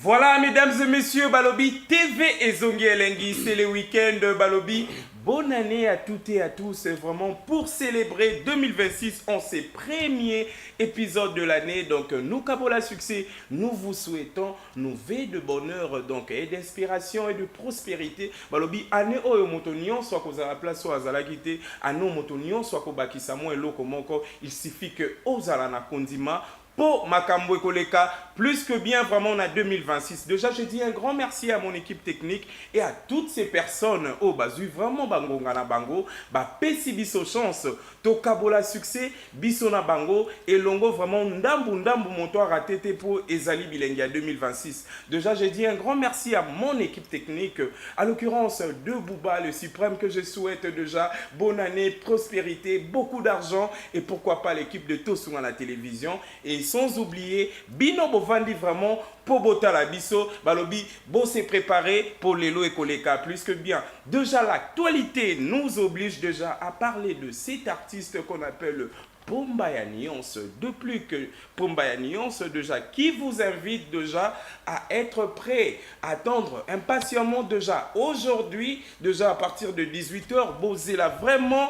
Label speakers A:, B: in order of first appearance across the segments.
A: Voilà, mesdames et messieurs, Balobi TV et Zongi Elengi, c'est le week-end Balobi. Bonne année à toutes et à tous, vraiment pour célébrer 2026 en ces premiers épisodes de l'année. Donc nous, Kabola Succès, nous vous souhaitons nous vœux de bonheur donc, et d'inspiration et de prospérité. Balobi, année oyo motonion, soit qu'on a la place, soit à la guité, année motonion, soit qu'on baki samo et loko moko, il suffit que ozala na kondima. Pour Makambo Koleka, plus que bien, vraiment, on a 2026. Déjà, je dis un grand merci à mon équipe technique et à toutes ces personnes. Oh, bazu, vraiment, bango, ngana bango, ba pesi biso chance, to Kabola Succès, biso na bango, et longo, vraiment, ndambu, monto raté pour Ezali Bilengia 2026. Déjà, je dis un grand merci à mon équipe technique, à l'occurrence de Bouba, le suprême, que je souhaite déjà bonne année, prospérité, beaucoup d'argent, et pourquoi pas l'équipe de Tosun à la télévision. Et sans oublier Bino Bovandi vraiment pour Botala Biso Balobi Bo s'est préparé pour Lelo et Koleka plus que bien. Déjà l'actualité nous oblige déjà à parler de cet artiste qu'on appelle Pombaya Nuance, de plus que Pombaya Nuance déjà, qui vous invite déjà à être prêt, à attendre impatiemment déjà aujourd'hui, déjà à partir de 18h, Bozela vraiment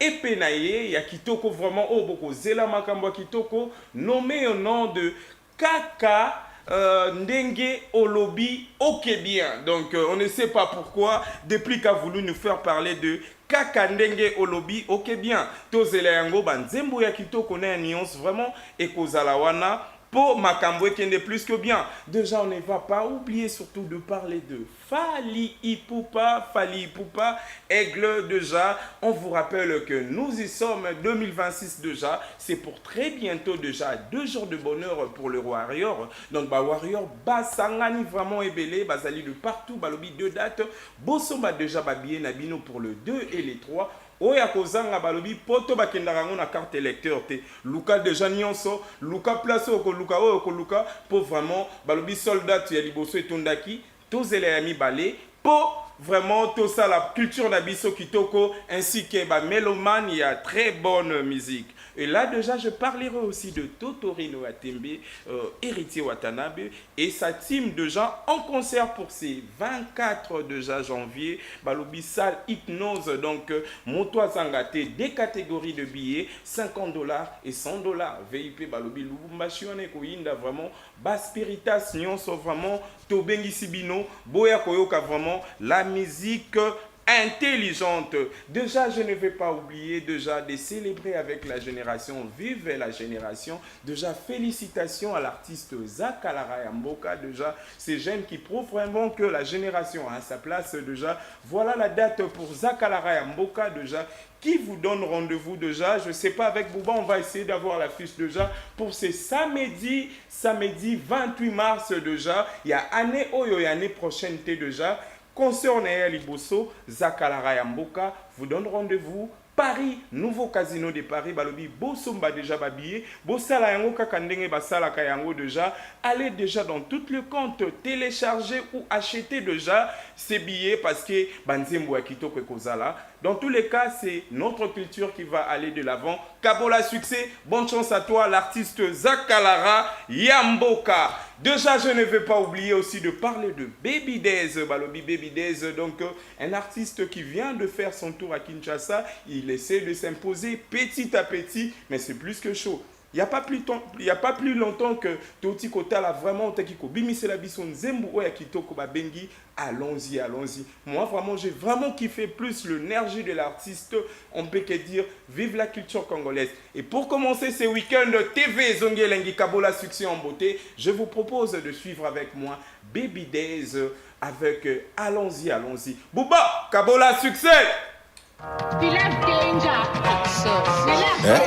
A: épenaillé, il y a Kitoko vraiment, oh beaucoup, Zela Makamba Kitoko, nommé au nom de Kaka Ndenge Olobi Okebien. Donc on ne sait pas pourquoi, depuis qu'a voulu nous faire parler de Kaka Ndenge Olobi Okebien. Tozela yango banzembo ya kitoko na nuance vraiment ekozalawana. Pour Makambo qui est plus que bien. Déjà, on ne va pas oublier surtout de parler de Fally Ipupa, Aigle déjà. On vous rappelle que nous y sommes 2026 déjà. C'est pour très bientôt déjà 2 jours de bonheur pour le Warrior. Donc, Warrior, Basangani vraiment ébélé, Basali de partout, Balobi 2 dates. Bosomba déjà Babié Nabino pour le 2 et les 3. Oya kozanga balobi poto bakendarango na carte électeur te luka déjà nyonso luka place oko luka oyo ko luka pour vraiment balobi soldat ya liboso etondaki tozela ya mibale pour vraiment tout ça la culture d'abisso kitoko ainsi que ba mélomane il y a très bonne musique. Et là déjà je parlerai aussi de Totorino Atembe, héritier Watanabe et sa team de gens en concert pour ces 24 déjà janvier. Balobi salle hypnose donc Moto Zangate des catégories de billets $50 et $100. VIP Balobi Lubumbashi on est koyinda vraiment Baspiritas nyonso vraiment Tobengi Sibino Boya Koyoka vraiment la musique intelligente. Déjà, je ne vais pas oublier déjà de célébrer avec la génération, vive la génération. Déjà, félicitations à l'artiste Zakalara Yamboka. Déjà, ces jeunes qui prouvent vraiment que la génération a sa place. Déjà, voilà la date pour Zakalara Yamboka. Déjà, qui vous donne rendez-vous déjà. Je ne sais pas, avec Bouba, on va essayer d'avoir la fiche déjà pour ce samedi 28 mars déjà. Il y a année Oyo et année prochaine déjà. Concert Naya Liboso, Zakalara Yamboka vous donne rendez-vous. Paris, nouveau casino de Paris, Balobi, Bosomba déjà babillé, Bosala Yango Kakandenge Basala Kayango déjà, allez déjà dans tout le compte, télécharger ou acheter déjà ces billets parce que Banzembo Akito Kwekozala. Dans tous les cas, c'est notre culture qui va aller de l'avant. Kabola Succès, bonne chance à toi, l'artiste Zakalara Yamboka. Déjà, je ne vais pas oublier aussi de parler de Baby Days, Balobi Baby Days, donc un artiste qui vient de faire son tour à Kinshasa. Il essaie de s'imposer petit à petit, mais c'est plus que chaud. Il n'y a pas plus longtemps que Toti Kota l'a vraiment bimisé la bison Zembu Oya Kitoko Babengi. Allons-y. Moi, vraiment, j'ai vraiment kiffé plus l'énergie de l'artiste. On peut que dire, vive la culture congolaise. Et pour commencer ce week-end TV Zongi Lengi Kabola Succès en beauté, je vous propose de suivre avec moi Baby Days avec Allons-y. Bouba, Kabola Succès!
B: Relax danger. Relax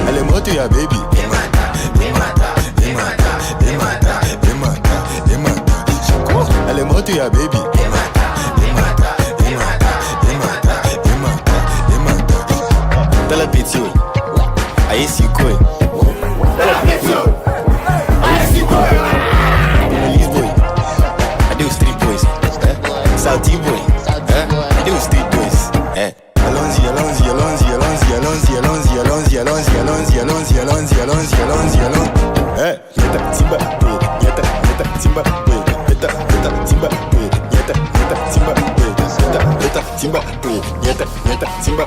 C: Allez, moi tu ya baby. Allez, moi tu ya baby. Dans la pitié, aïe si quoi. Dans la pitié, aïe si quoi. allons-y, allons-y, allons-y, allons-y, allons-y, allons-y, allons-y, allons-y, allons-y, allons-y, allons-y, allons-y, allons-y, allons-y. Eh, yata timba, yata timba, yata timba, yata timba, yata timba, yata timba, yata timba.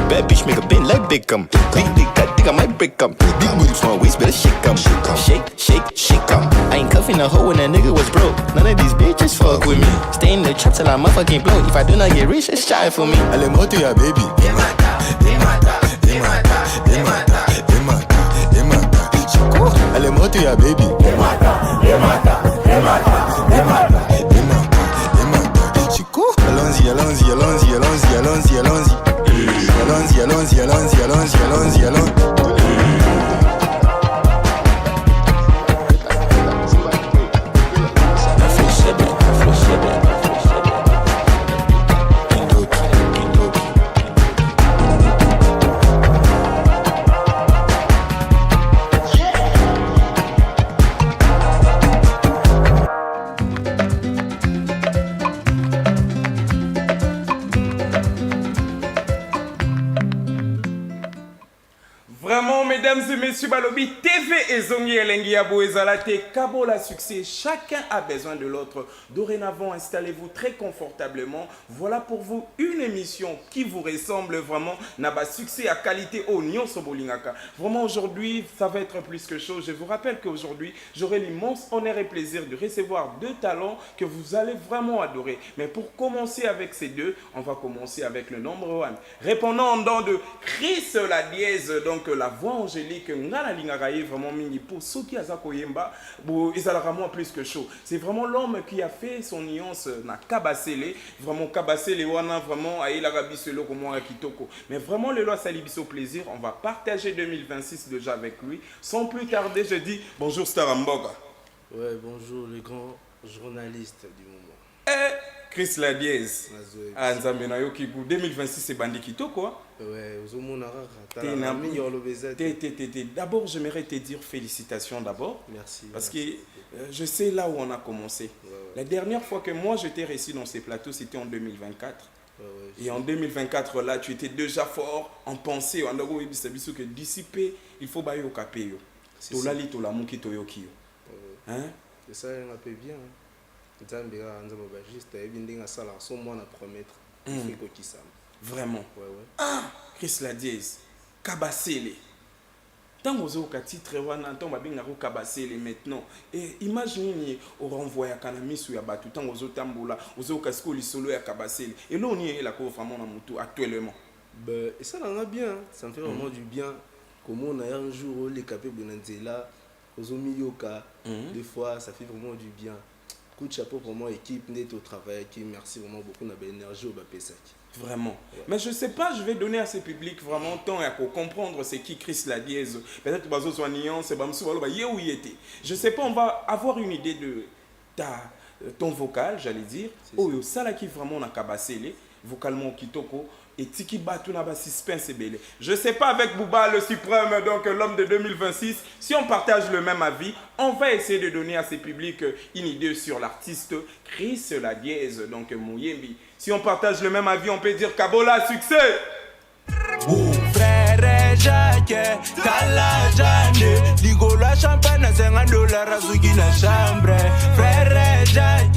C: Bad bitch make a bend like Beckham. Big dick, that dick I might break 'em. Big booty small waist, better shake 'em. Shake, shake, shake 'em. I ain't cuffing a hoe when that nigga was broke. None of these bitches fuck with me. Stay in the trap till I motherfucking blow. If I do not get rich, it's shy for me. Allez, moi tu ya baby. Allez, moi tu ya baby. Allons-y, allons-y, allons-y, allons-y, allons-y, allons-y. Allons-y, allons-y, allons-y, allons-y, allons-y, allons-y.
A: Vraiment, mesdames et messieurs, Balobi TV et Zongi Elengi Abo Ezalate, Kabola succès, chacun a besoin de l'autre. Dorénavant, installez-vous très confortablement. Voilà pour vous une émission qui vous ressemble vraiment. Naba succès à qualité au Nyon Sobolingaka. Vraiment, aujourd'hui, ça va être plus que chaud. Je vous rappelle qu'aujourd'hui, j'aurai l'immense honneur et plaisir de recevoir deux talents que vous allez vraiment adorer. Mais pour commencer avec ces deux, on va commencer avec le nombre 1. Répondant en nom de Chris la dièse, donc la voix angélique, ngana lingaraye vraiment mini pour ceux qui azako yemba, bo vraiment plus que chaud. C'est vraiment l'homme qui a fait son nuance na kabasele, vraiment kabasele wana vraiment aïe la rabiselo comme moi kitoko. Mais vraiment le loi salibiso plaisir, on va partager 2026 déjà avec lui. Sans plus tarder, je dis bonjour Staramboga.
D: Ouais, bonjour les grands journalistes du moment.
A: Chris la dièse. Ah, Nzambe na yo kibu 2026 c'est bandi kitoko.
D: Ouais,
A: d'abord, j'aimerais te dire félicitations d'abord.
D: Merci.
A: Parce que je sais là où on a commencé. Ouais. La dernière fois que moi je t'ai reçu dans ces plateaux, c'était en 2024. Et en 2024, là, tu étais déjà fort en pensée. On a que dissiper, il faut bailler au capéo. C'est ça.
D: Hein? C'est ça, on a peu bien.
A: Vraiment.
D: Ouais, ouais.
A: Ah, Chris la dièse. Kabasele. Tant que vous avez titre, vous avez kabasele maintenant. Et imaginez, on renvoie à Kanamis ou à Batu, tant que vous avez tamboula, vous avez casco le solo à kabasele. Et là, on y est là, vraiment dans mon actuellement.
D: Ben, et ça, on a bien. Ça me fait vraiment du bien. Comment on a un jour, les capés Bonanzela, aux Omiyoka, des fois, ça fait vraiment du bien. Coup de chapeau pour moi, équipe, net au travail, qui merci vraiment beaucoup, on a de l'énergie au Bapessac.
A: Vraiment. Ouais. Mais je sais pas, je vais donner à ce public vraiment temps pour comprendre c'est qui Chris la dièse. Peut-être que soit nuance, je sais pas, on va avoir une idée de ton vocal, j'allais dire. Oh, ça là qui vraiment on a kabassé vocalement kitoko. Et Tiki Batuna suspense et belé. Je sais pas avec Bouba le suprême, donc l'homme de 2026, si on partage le même avis, on va essayer de donner à ces publics une idée sur l'artiste Chris la dièse, donc Mouyembi. Si on partage le même avis, on peut dire Kabola, succès!
E: Frère Jacques, Kalajane, Ligola champagne, $50 à Zuki la chambre. Frère Jacques,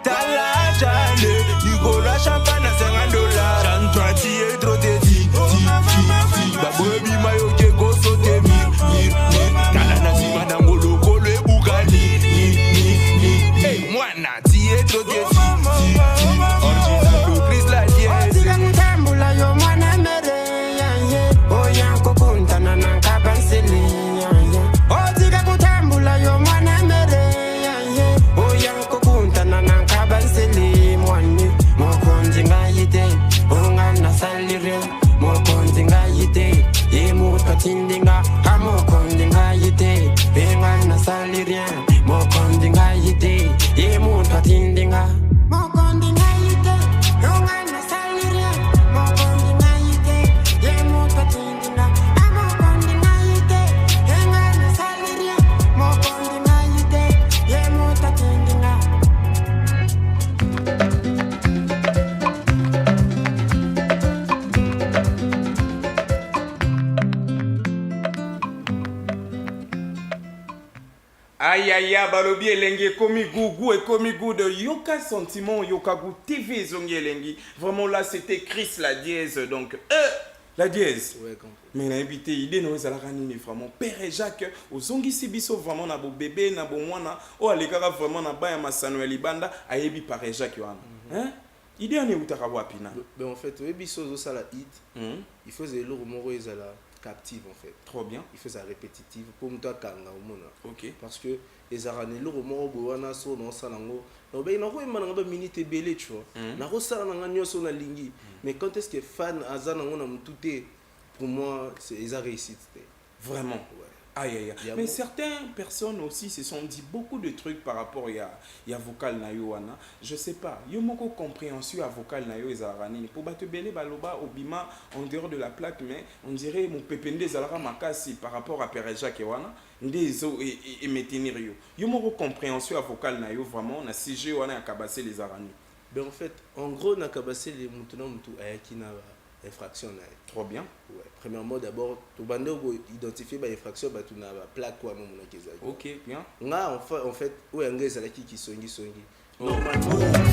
E: Kalajane, Ligola champagne, $50. J'entends tirer trop de ti, Babobi mayoke go sote mir. Kalana si madame Goloko le Bugani, Hey, moi na tirer trop de ti. Original Chris la dièse.
F: Otika kutambula yo mwana mere, oyanko kuntana na kabansele.
A: Aïe aïe aïe, balobi elengi komi gougou et komi goût de Yoka Sentiment, Yoka Goût TV Zongi elengi. Vraiment là c'était Chris la dièse donc la dièse.
D: Ouais, compris.
A: Mais na invité idée no ezala kanini vraiment Père Jacques ozongi sibiso vraiment na bo bébé na bo mwana o alekaka vraiment na baya masano ya libanda ayebi Père Jacques wana. Hein? Idée ane utaka wapi na?
D: Ben en fait, oui, biso zo sala hit. Il faut zelo moro ezala captive en fait.
A: Trop bien.
D: Il faut ça répétitive pour mto kanga omona.
A: OK.
D: Parce que ezara ne lo moro bowana so no sala ngo. No be na ko imana ba minute belé tu vois. Na ko sala na nyoso na lingi. Mais quand est-ce que fan azana ngona mtuté pour moi c'est eza réussite.
A: Vraiment.
D: Ouais.
A: Aïe aïe aïe. Mais certaines personnes aussi se sont dit beaucoup de trucs par rapport à vocal na yo wana. Je sais pas. Yo moko compréhension à vocal na yo ezarani. Pour battre belé baloba obima en dehors de la plaque mais on dirait mon pépende zalara makasi par rapport à Père Jacques wana. Ndezo et maintenir yo. Yo moko compréhension à vocal na yo vraiment na sujet wana ya kabasser les arani.
D: Ben en fait, en gros na kabasser les mutuna mutu ayaki na infraction na.
A: Trop bien.
D: Ouais. Premièrement d'abord, tu vas identifier les infractions, tu n'as pas plaque quoi mon monakeza.
A: OK, bien.
D: Nga en fait, où est ngeza qui songi.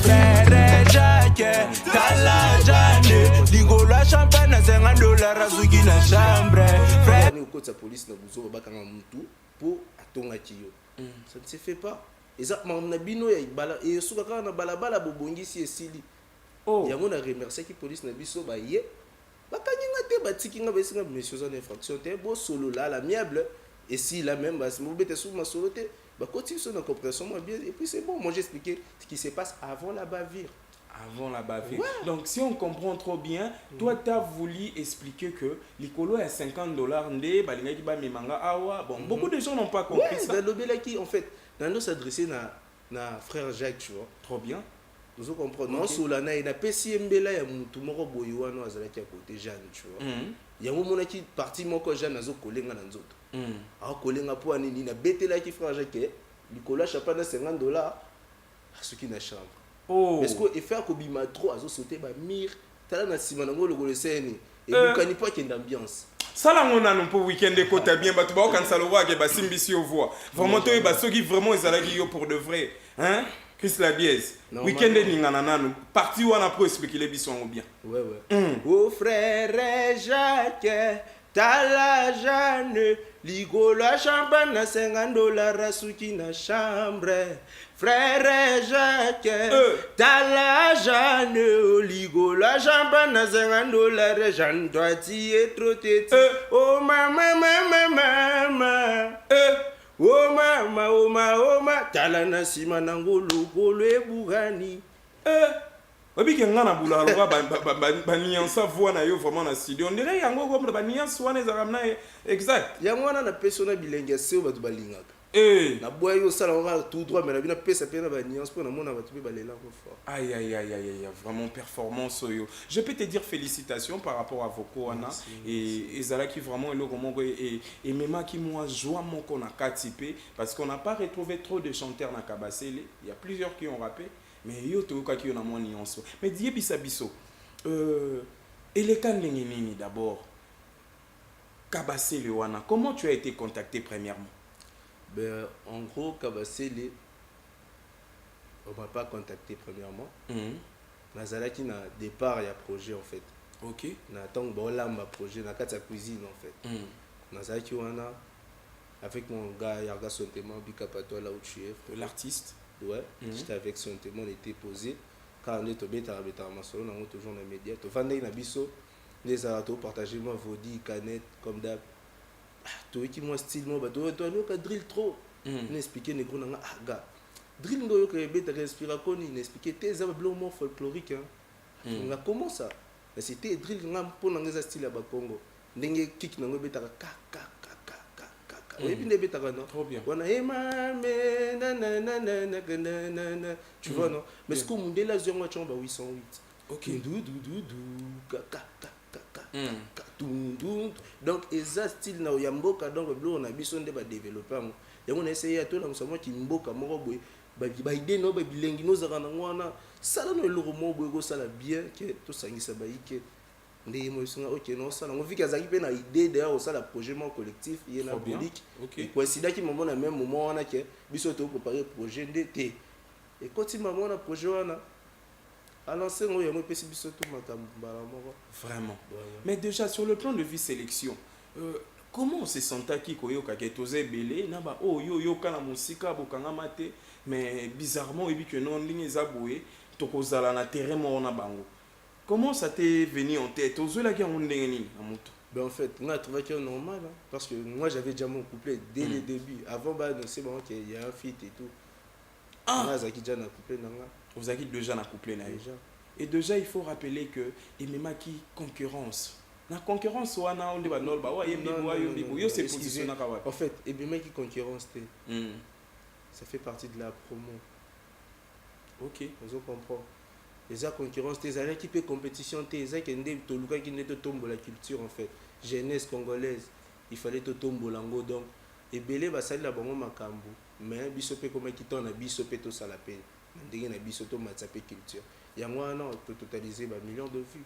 E: Frère Jacques, Tala Jane, Ligolo champagne à $50 à Zuki na chambre. Frère,
D: ni au sa police na buzo bakanga mutu pour atonga kiyo. Ça ne se fait pas. Exactement na bino ya bala et suka kana na balabala bobongisi esili.
A: Oh.
D: Yango na remercier ki police na biso ba ye. Bakanyinga te batiki nga besinga messieurs en infraction te bo solo là l'amiable et si là même bas mo bete sous ma solo te ba continue son compréhension moi bien et puis c'est bon moi j'ai expliqué ce qui se passe avant la bavure.
A: Avant la bavure.
D: Ouais.
A: Donc si on comprend trop bien, toi tu as voulu expliquer que l'icolo est à $50 ndé balingaki ba memanga awa. Bon, beaucoup de gens n'ont pas compris
D: Ouais,
A: ça.
D: dans l'obéla qui en fait dans s'adresser na frère Jacques tu vois.
A: Trop bien.
D: Vous comprenez non sola na ina pesi mbela ya mutu moko boyi wana azalaki à côté Jeanne tu vois. Yango monaki parti moko Jeanne azo kolenga na nzoto. A kolenga po anini na betela ki frère Jacques l'icolo chapa na $50 à ce qui na chambre.
A: Oh.
D: Parce que effet ko bima trop azo sauter ba mire tala na sima nango lokolo seni et bukani pas qu'il d'ambiance.
A: Sala ngona non pour week-end de kota bien batu ba kan salowa ke ba simbisi au voix. Vraiment toi ba soki vraiment ezalaki yo pour de vrai, hein? Chris la dièse. Week-end de ningana nanu. Parti wana pour expliquer les bisons bien.
D: Ouais ouais. Oh frère Jacques, Tala Jeanne, Ligolo champagne à $50 à Suki na chambre. Frère Jacques, Tala Jeanne, Ligolo champagne à $50, Jeanne doit y être tête. Oh maman, oh mama, Tala na sima nango logolo e bugani.
A: Obi ke ngana bula aloba ba niansa voix na yo vraiment na studio. On dirait yango comme ba niansa wana ezamna exact.
D: Yango wana na persona bilenge seo batu balingaka. Na boya yo sala wana tout droit mais na bina pesa pena ba niansa pour na mona batu be balela ko fort.
A: Aïe aïe aïe aïe vraiment performance yo. Je peux te dire félicitations par rapport à vos wana et ezala qui vraiment eloko moko et même qui moi joie moko na katipe parce qu'on n'a pas retrouvé trop de chanteurs na Kabasele. Il y a plusieurs qui ont rappé. Mais yo to ka ki na mo nuance. Mais die bisa biso. Eleka nini d'abord. Kabasele wana. Comment tu as été contacté premièrement?
D: Ben en gros Kabasele on m'a pas contacté premièrement. Nazalaki na départ ya projet en fait.
A: OK.
D: Na tang bolamba projet na kati ya cuisine en fait. Nazalaki wana avec mon gars Yarga Sentiment Bikapato là où tu es.
A: L'artiste.
D: Ouais, j'étais avec son témoin, on était posé. Quand on est tombé, on a toujours dans les médias. Tu vas dans biso, les aratos partagez moi Vodi, Canette, comme d'hab. Tu vois qui moi style moi, tu vois tu drill trop. On expliquer les gros ah gars. Drill ndo yo que bête respira koni, on expliquer tes ablomo folklorique hein. On a comment ça? C'était drill ngam pour n'angeza style à Bakongo. Ndenge kick nango bête ka.
A: Trop bien.
D: Tu vois non? Mais ce qu'on me dit là, j'ai un 808.
A: OK.
D: Donc ça style na yamboka donc on a besoin de développer. Et on a essayé à tout là nous qui mboka moko boy ba idée no ba bilengi no zaka na ngwana sala no le romo boy go sala bien que to sangisa ba ike nde mo sunga OK non ça on vu qu'il y a une idée d'ailleurs ça la projet collectif il y a politique et coïncide qui moment na même moment on a que biso to préparer projet ndete et quand il moment na projet on a à lancer on y a mo pesi biso to makamba
A: vraiment mais déjà sur le plan de vue sélection comment on se sentait qui koyoka ke toze belé na ba oh yo kana musika bokanga mate mais bizarrement et puis que non ligne ezaboué tokozala na terrain mo na bango. Comment ça t'est venu en tête?
D: Ben en fait, on a trouvé que normal hein, parce que moi j'avais déjà mon couplet dès le début. Avant c'est bon qu'il y a un feat et tout. On a déjà un couplet nanga.
A: Vous avez déjà un couplet déjà. Et déjà il faut rappeler que il même qui concurrence. La concurrence on dit bah non bah ouais yo c'est positionné
D: en fait et même qui concurrence ça fait partie de la promo.
A: OK,
D: vous comprenez. Les concurrence, les équipes compétition, les équipes qui ne tombent la culture en fait. Jeunesse congolaise, il fallait te tomber l'ango donc. Et belé va salir la bango makambu. Mais bisope comme qui tourne bisope to salapé. Ndenge na bisoto matsape culture. Yango non peut totaliser millions de vues.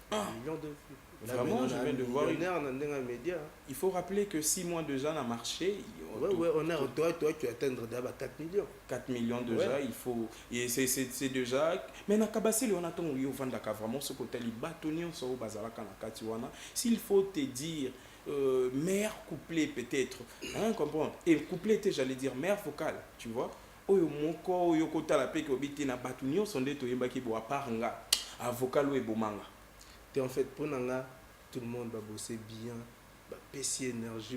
D: Millions de vues.
A: Vraiment, je viens de voir
D: média.
A: Il faut rappeler que 6 mois déjà on a marché.
D: Ouais, on a toi tu atteindre d'abord 4 millions.
A: 4 millions déjà, il faut et c'est déjà mais na kabaseli on attend yo vandaka vraiment ce côté li batonnion so bazalaka na katiwana. S'il faut te dire meilleur couplet peut-être, hein, comprends? Et couplet j'allais dire meilleur vocal, tu vois? Oyo moko oyo kota la pe ko biti na batonnion sonde to yembaki bo aparanga a vocal ou e bomanga.
D: En fait, pour Nanga, tout le monde va bosser bien, va pécier énergie,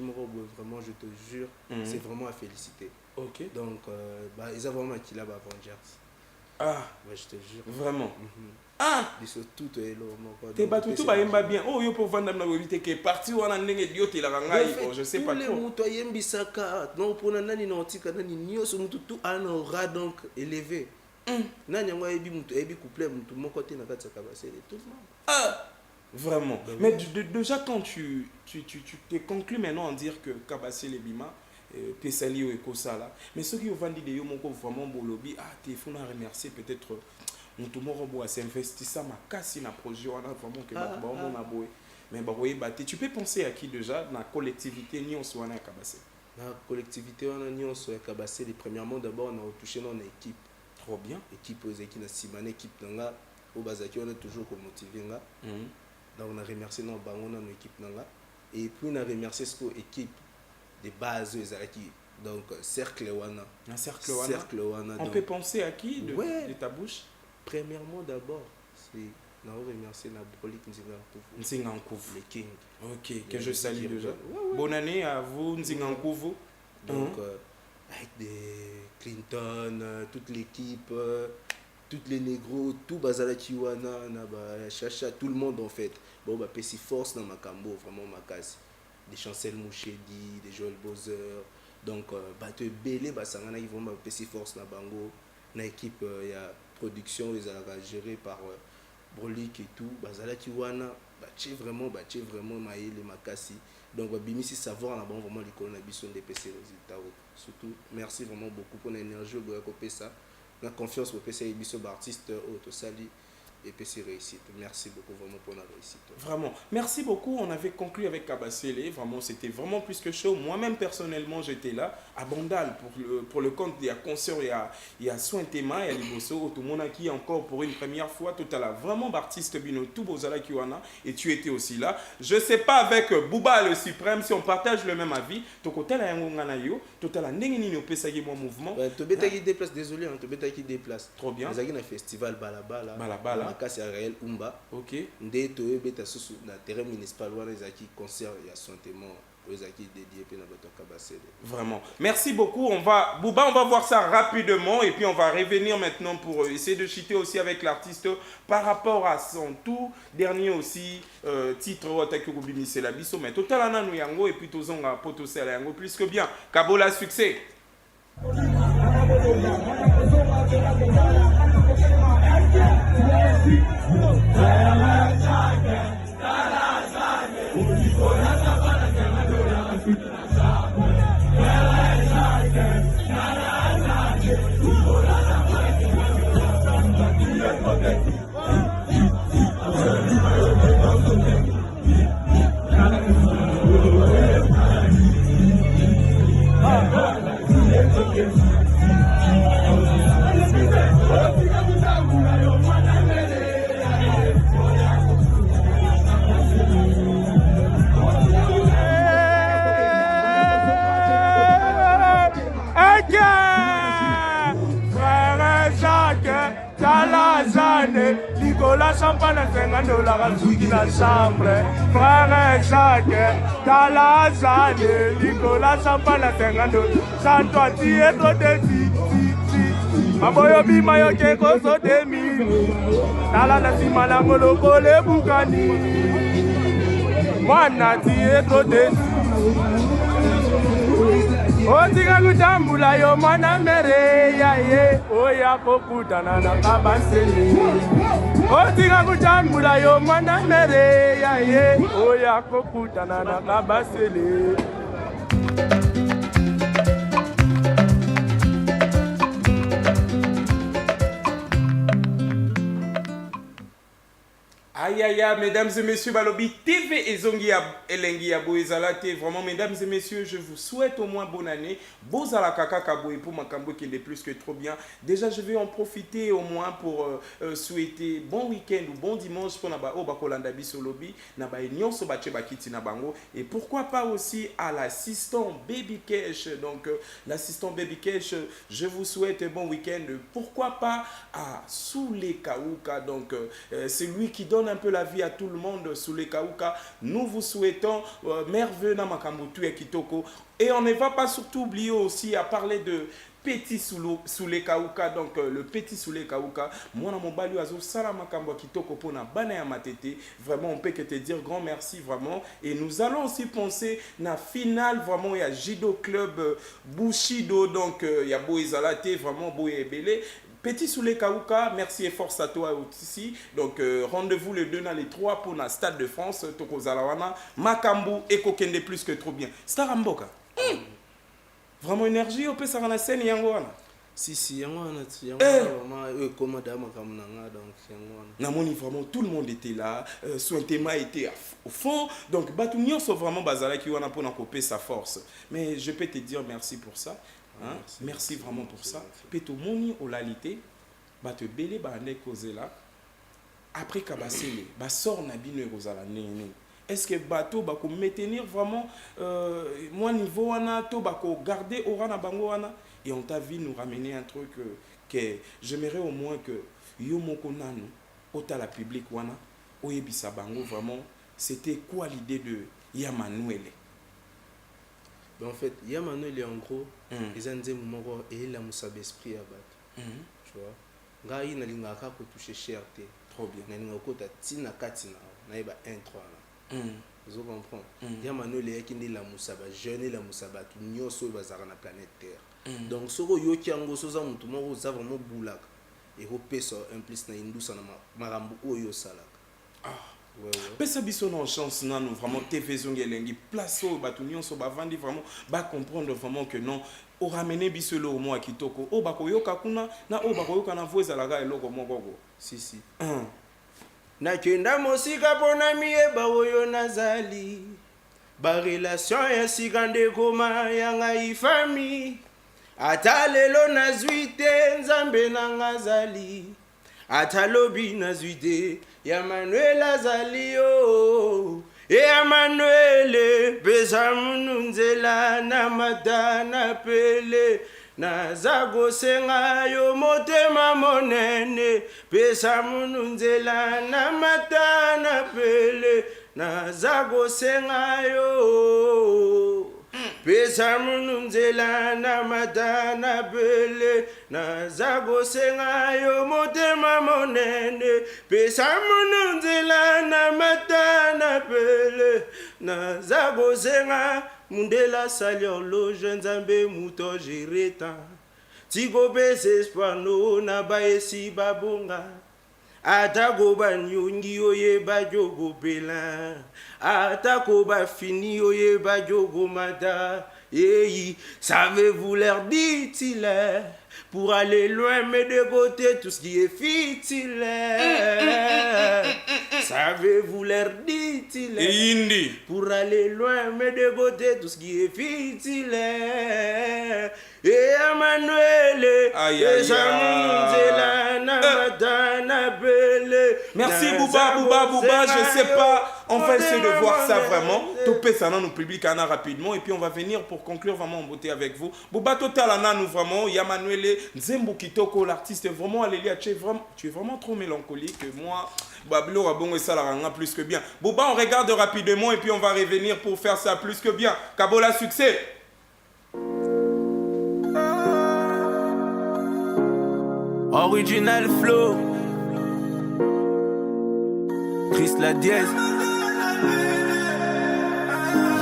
D: vraiment, je te jure, c'est vraiment à féliciter.
A: OK.
D: Donc, ils ont vraiment qui là Avengers.
A: Ah,
D: ouais, je te jure.
A: Vraiment. Ah,
D: ils sont tout hello.
A: T'es battu tout va bien. Oh, yo pour vendre na wibité que parti wana ndenge diote la rangai, je sais pas trop.
D: Les moto yembisaka, non pour nani nautika nani nyoso mutu tout un aura donc élevé. Nani ngwa ebi mutu ebi couplet mutu mon côté na kati kabasele tout le monde.
A: Ah, vraiment. Mais déjà quand tu t'es conclu maintenant en dire que Kabasele Bima Pesali ou Ekosala, mais ceux qui ont vendu des yomoko vraiment bolobi ah t'es faut na remercier peut-être mutu moko bo s'investissa ma kasi na projet on a vraiment que ba na boy. Mais ba boy ba tu peux penser à qui déjà dans la collectivité ni on soit na Kabasele.
D: La collectivité on a ni on soit Kabasele premièrement d'abord on a touché dans équipe.
A: Trop bien.
D: Équipe aux équipes na Simane équipe nanga au Bazaki on a toujours motivé nga. Donc on a remercié nos bango dans l'équipe nanga et puis on a remercié ce équipe de base ezalaki donc cercle wana.
A: Un cercle wana. On peut penser à qui de ta bouche?
D: Premièrement d'abord c'est on a remercié la Brolik
A: Nzingankuvu
D: le king.
A: OK, que je salue déjà. Bonne année à vous Nzingankuvu.
D: Donc avec des Clinton, toute l'équipe, toutes les négros, tout Bazala Chiwana, Chacha, tout le monde en fait. Bon, bah, Pessi Force dans Makambo, vraiment Makasi. Des Chancel Mouchedi, des Joël Bowser. Donc, bah, tu es belé, bah, ça ils vont Pessi Force dans Bango. Dans l'équipe, il y a production, ils sont gérés par Brolik et tout. Bazala Chiwana, bah, tu es vraiment Maïe, les Makasi. Donc, Bimi, si savoir, on a vraiment l'école, on a besoin de PC résultats. Surtout, merci vraiment beaucoup pour l'énergie, ça. La confiance pour PC et artiste au Sali et PC réussite. Merci beaucoup vraiment pour la réussite.
A: Vraiment, merci beaucoup. On avait conclu avec Kabasele. Vraiment, c'était vraiment plus que chaud. Moi-même, personnellement, j'étais là à Bandal pour le compte. Il y a concert, il y a Soin Tema, il y a Liboso, tout le monde qui encore pour une première fois. Tout à l'heure, vraiment, artiste Bino, tout Bozala Kiwana. Et tu étais aussi là. Je ne sais pas avec Bouba le Suprême si on partage le même avis. Tout côté là, tout à l'heure, Nengini au Pesagi mon mouvement.
D: Tu bêta qui déplace, désolé, tu bêta qui déplace.
A: Trop bien.
D: Il y a un festival Balabala. Makasi Réel Umba.
A: OK.
D: Ndé toé beta sous na terrain municipal wana ezaki concert ya santement ezaki dédié pe na bato Kabasele.
A: Vraiment. Merci beaucoup. Bouba, on va voir ça rapidement et puis on va revenir maintenant pour essayer de chiter aussi avec l'artiste par rapport à son tout dernier aussi titre Otaki Kubimisi la biso mais total ananu yango et puis tozonga potosela yango plus que bien. Kabola succès.
E: Nicolas champagne à $50 à Zouki la chambre. Frère Jacques, Tala Jane, Nicolas champagne à $50. Chante-toi, tu es trop de Maboyo bima yo keko sote mini Tala na sima na ngoloko le bukani Mwana tie trote Otika kutambula yo mwana mere ya ye Oya kokutana na kabasele Otika kutambula yo mwana mere ya ye Oya kokutana na kabasele
A: Aïe aïe aïe, mesdames et messieurs, Balobi TV et Zongi Elengi Aboezalate. Vraiment, mesdames et messieurs, je vous souhaite au moins bonne année. Bozala kaka kaboué pour Makambo qui est plus que trop bien. Déjà, je vais en profiter au moins pour souhaiter bon week-end ou bon dimanche pour Naba Obakolanda Bisolobi, Naba Nyon Sobache Bakiti Nabango. Et pourquoi pas aussi à l'assistant Baby Cash. Donc, l'assistant Baby Cash, je vous souhaite un bon week-end. Pourquoi pas à Soule Kaouka. Donc, c'est lui qui donne un peu la vie à tout le monde sous les Kaouka. Nous vous souhaitons merveilleux na makambutu et kitoko. Et on ne va pas surtout oublier aussi à parler de Petit Soule Kaouka. Donc le Petit Soule Kaouka. Moi, mon balu azo sala makambo kitoko pona bana ya matete. Vraiment, on peut que te dire grand merci vraiment. Et nous allons aussi penser na finale vraiment il y a Jido Club Bushido. Donc il y a Boezalate vraiment Boé Ebele. Petit Soule Kaouka, merci et force à toi aussi. Donc, rendez-vous le 2 dans les 3 pour le Stade de France, Toko Zalawana, Makambu et Kokende plus que trop bien. Star Mboka. Vraiment énergie, on peut s'en la scène, Yangoana.
D: Si, Yangoana, vraiment, commandant Makamnanga, donc Yangoana.
A: Namoni, vraiment, tout le monde était là. Son thème était au fond. Donc, Batounion, sont vraiment Bazala qui a pour couper sa force. Mais je peux te dire merci pour ça. Hein? Merci vraiment pour ça. Peto moni olalité, ba te belé ba ane cause là. Après kabasele, ba sort na bino rozala nene. Est-ce que bateau ba ko maintenir vraiment moi niveau wana to ba ko garder orana bango wana et on t'a vu nous ramener un truc que j'aimerais au moins que yo moko nanu ota la public wana oyebisa bango vraiment c'était quoi l'idée de Yamanuele.
D: Ben en fait, Yamanuele en gros, ils ont dit moko et la musabe esprit à battre. Tu vois. Ngai na linga ka ko toucher cherté.
A: Trop bien.
D: Na linga ko ta tina katina na iba 1 3 là. Vous comprenez. Yamanuele qui la musaba jeune la musaba tout nyoso bazara na planète Terre. Donc soko yo ki ango soza mutu moko za vraiment boulaka. Et ho peso en plus na indusa na marambu oyo salaka.
A: Pesa biso na chance nanu vraiment TV Zongi Elengi place au batunion so bavandi vraiment ba comprendre vraiment que non o ramener biso le mo kitoko o ba koyoka kuna na o ba koyoka na voix alaga eloko moko
D: si na kenda mosika pona mieba oyo nazali ba relation ya sigande koma ya ngai famille ata lelo nazwite nzambe na ngazali ata lobi nazwite Yamanuele azalio Yamanuele pesa mununzela na madana pele na zago senga yo motema monene pesa mununzela na madana pele na zago senga yo pesa mununzela na madana pele na zago senga yo motema monene pesa mununzela na madana pele na zago senga mundela sali horloge nzambe muto jireta tiko pese espoir no na baesi babonga atako banyongi oyeba jogopela atako bafini oyeba jogomata Hey, savez-vous l'air dit-il pour aller loin mais de côté tout ce qui est futile. Savez-vous l'air dit-il pour aller loin mais de côté tout ce qui est futile. Et Emmanuel et Samunzela na madana bele
A: Merci Bouba, je sais pas. On va essayer de voir ça vraiment. Topé ça dans nos publics rapidement et puis on va venir pour conclure vraiment en beauté avec vous. Bouba Total nous vraiment, Yamanuele, Nzembo Kitoko, l'artiste vraiment Alélia, tu es vraiment trop mélancolique. Moi, Bablo Rabongo et ça la rend plus que bien. Bouba, on regarde rapidement et puis on va revenir pour faire ça plus que bien. Kabola, succès.
E: Original flow, Chris la dièse,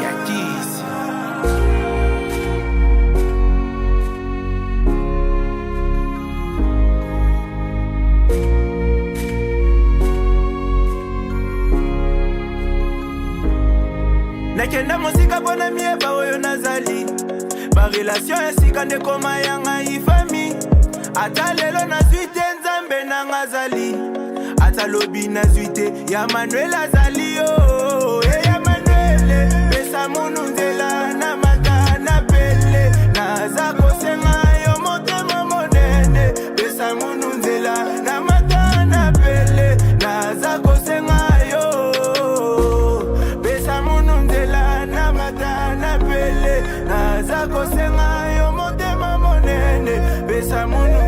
E: Yakis. Nakenda mosika pona mieba oyo nazali, ba relation esika ndekoma yanga ifami. Ata lelo nazwi te nzambe nanga azali, ata lobi nazwi te Yamanuele azali yo. Yamanuele pesa munu nzela na mata na pele, naza kosenga yo motema monene. Pesa munu nzela na mata na pele, naza kosenga yo. Pesa munu nzela na mata na pele, naza kosenga yo motema monene. Pesa munu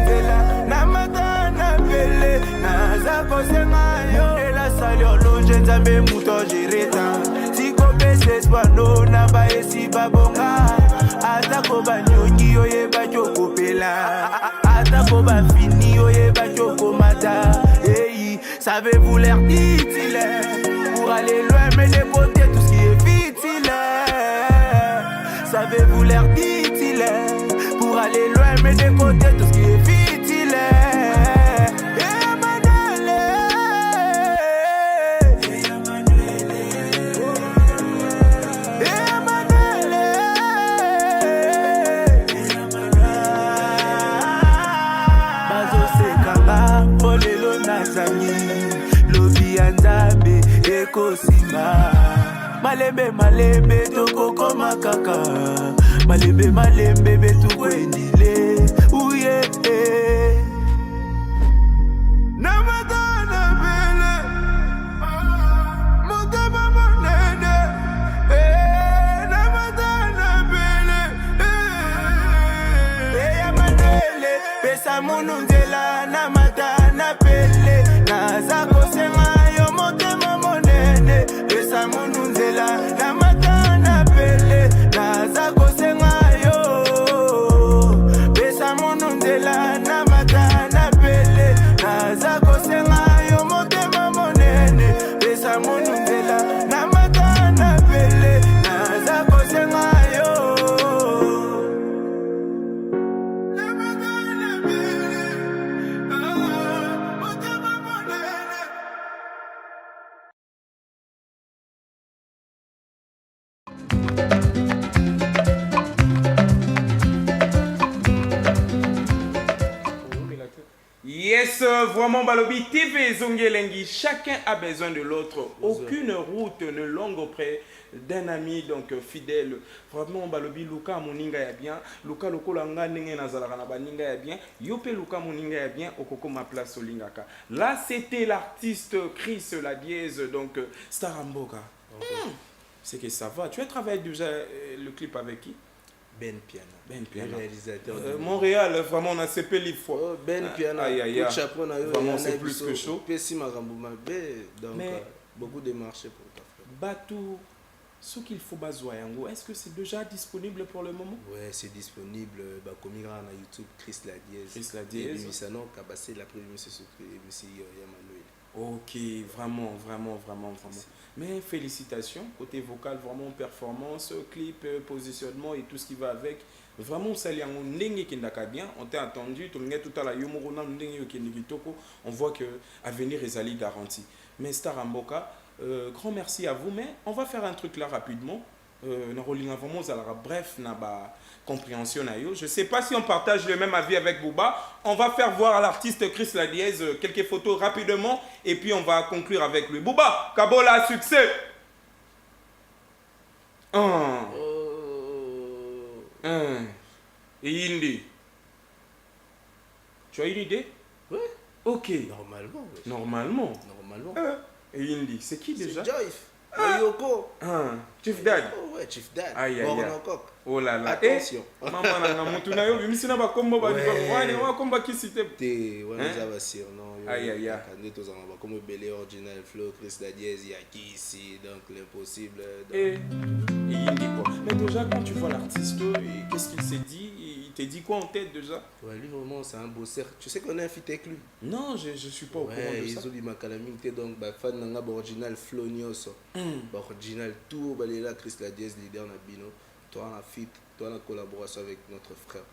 E: na mata na pele, naza kosenga yo. Ela sali olonje nzambe muto jireta, siko pese spano na ba esi babonga. Ata ko ba nyongi oye ba chokopela, ata ko ba fini oye ba chokomata. Hey, savez-vous l'air titulaire pour aller loin mais les côtés tout ce qui est vitile. Savez-vous l'air titulaire pour aller loin mais des côtés tout ce qui est vitile. Malembe toko koma kaka, malembe betu kwendile. Ouye namata na bele, motema monene. Namata na bele. Yamanuele pesa munu nzela na mata na pele, naza kosenga yo motema monene. Pesa munu nzela na mata na pele, naza kosenga yo. Pesa munu nzela na mata na pele, naza kosenga yo motema monene. Pesa munu nzela na mata na pele, naza kosenga yo. Na mata na pele, motema monene.
A: Yes, vraiment Balobi TV Zongelengi, chacun a besoin de l'autre. Aucune route ne longue auprès d'un ami donc fidèle. Vraiment Balobi Luka Moninga ya bien, Luka Lokolanga Nenge Nazalaka na Baninga ya bien, Yope Luka Moninga ya bien, Okoko ma place Olingaka. Là c'était l'artiste Chris la dièse donc Staramboka. C'est que ça va. Tu as travaillé déjà le clip avec qui?
D: Ben Piana.
A: Ben Piana.
D: Réalisateur.
A: Montréal, vraiment, on a CP l'IFO.
D: Oh, Ben Piana.
A: Vraiment, c'est plus que chaud.
D: Donc, beaucoup de marchés pour ta frère.
A: Batou, ce qu'il faut Bazoyango, est-ce que c'est déjà disponible pour le moment?
D: Ouais, c'est disponible. Comme il y a na YouTube, Chris la dièse.
A: Chris la dièse.
D: Et Misano, Kabassé, la première mission secret, et aussi Yamanuele.
A: Ok, vraiment. Mais félicitations, côté vocal, vraiment performance, clip, positionnement et tout ce qui va avec. Vraiment, ça y est, bien. On t'a attendu, tout à la on voit que l'avenir est allé garanti. Mais Staramboka, grand merci à vous. Mais on va faire un truc là rapidement. Bref, compréhension. Je ne sais pas si on partage le même avis avec Bouba. On va faire voir à l'artiste Chris la dièse quelques photos rapidement et puis on va conclure avec lui. Bouba, Kabola, succès. Et Indi. Tu as une idée?
D: Ouais.
A: Ok.
D: Normalement. wesh.
A: Normalement.
D: Normalement.
A: Et Indi, c'est qui
D: C'est
A: déjà?
D: Joyf. Yoko.
A: Chief Dad.
D: Oh ouais, Chief Dad.
A: Aïe, aïe,
D: Bon,
A: aïe.
D: on a encore.
A: Oh là là.
D: Attention.
A: Maman nanga mutu na yo bimisi na bakombo ba
D: Ouais.
A: wane wa komba kisite.
D: Te wana
A: Hein?
D: eza basirno
A: Aïe, aïe, aïe.
D: nde tozanga bakomi ebele original flow Chris Dadiez yaki ici donc l'impossible donc.
A: Et Indi quoi. Mais déjà quand tu vois l'artiste, qu'est-ce qu'il s'est dit? Il t'est dit quoi en tête déjà?
D: Ouais, lui vraiment c'est un bosseur. Tu sais qu'on a un feat avec lui.
A: Non, je suis pas au courant
D: Ouais,
A: de ça.
D: ils ont dit Makalaming te donc bah fan nanga ba original flow nyonso. Ba original tout balela Chris Dadiez leader na bino. Toi on a feat, toi on a collaboration avec notre frère.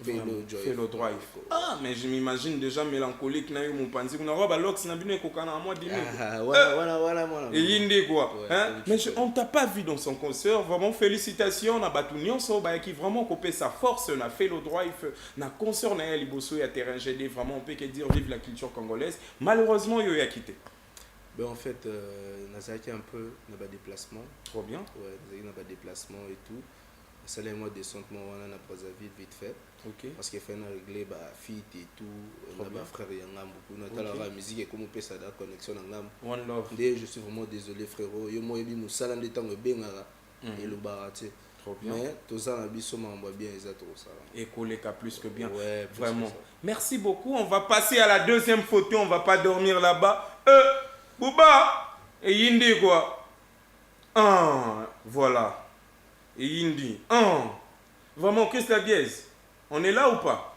A: Fellow Drive. Ah, mais je m'imagine déjà mélancolique na yo mon panzi. On aura balox na bino ekokana moi 10 000.
D: Ah, voilà, moi.
A: Et Indi quoi.
D: Ouais,
A: Hein? Mais on t'a pas vu dans son concert. Vraiment félicitations na batu nyonso ba qui vraiment copé sa force na Fellow Drive na concert na liboso ya terrain GD. Vraiment on peut que dire vive la culture congolaise. Malheureusement yo a quitté.
D: Ben en fait Nazaki un peu na ba déplacement.
A: Trop bien.
D: Ouais, Nazaki na ba déplacement et tout. Ça les mois descentement on a na Brazzaville vite fait.
A: Ok.
D: Parce qu'il fait un réglé bah fit et tout on a
A: bien.
D: ba frère yanga beaucoup na la musique et comme on peut ça da connexion na ngam.
A: One love.
D: Ndé je suis vraiment désolé frérot yo mo yebi musala ndé tango bengara et le baraté.
A: Trop bien.
D: Mais tout ça na biso mamba bien eza trop ça.
A: Et Koleka plus que bien.
D: Ouais, plus
A: vraiment.
D: que ça.
A: Merci beaucoup. On va passer à la deuxième photo. On va pas dormir là-bas. Bouba et Yindi quoi. Voilà. Et Yindi. Vraiment, qu'est-ce que la dièse? On est là ou pas?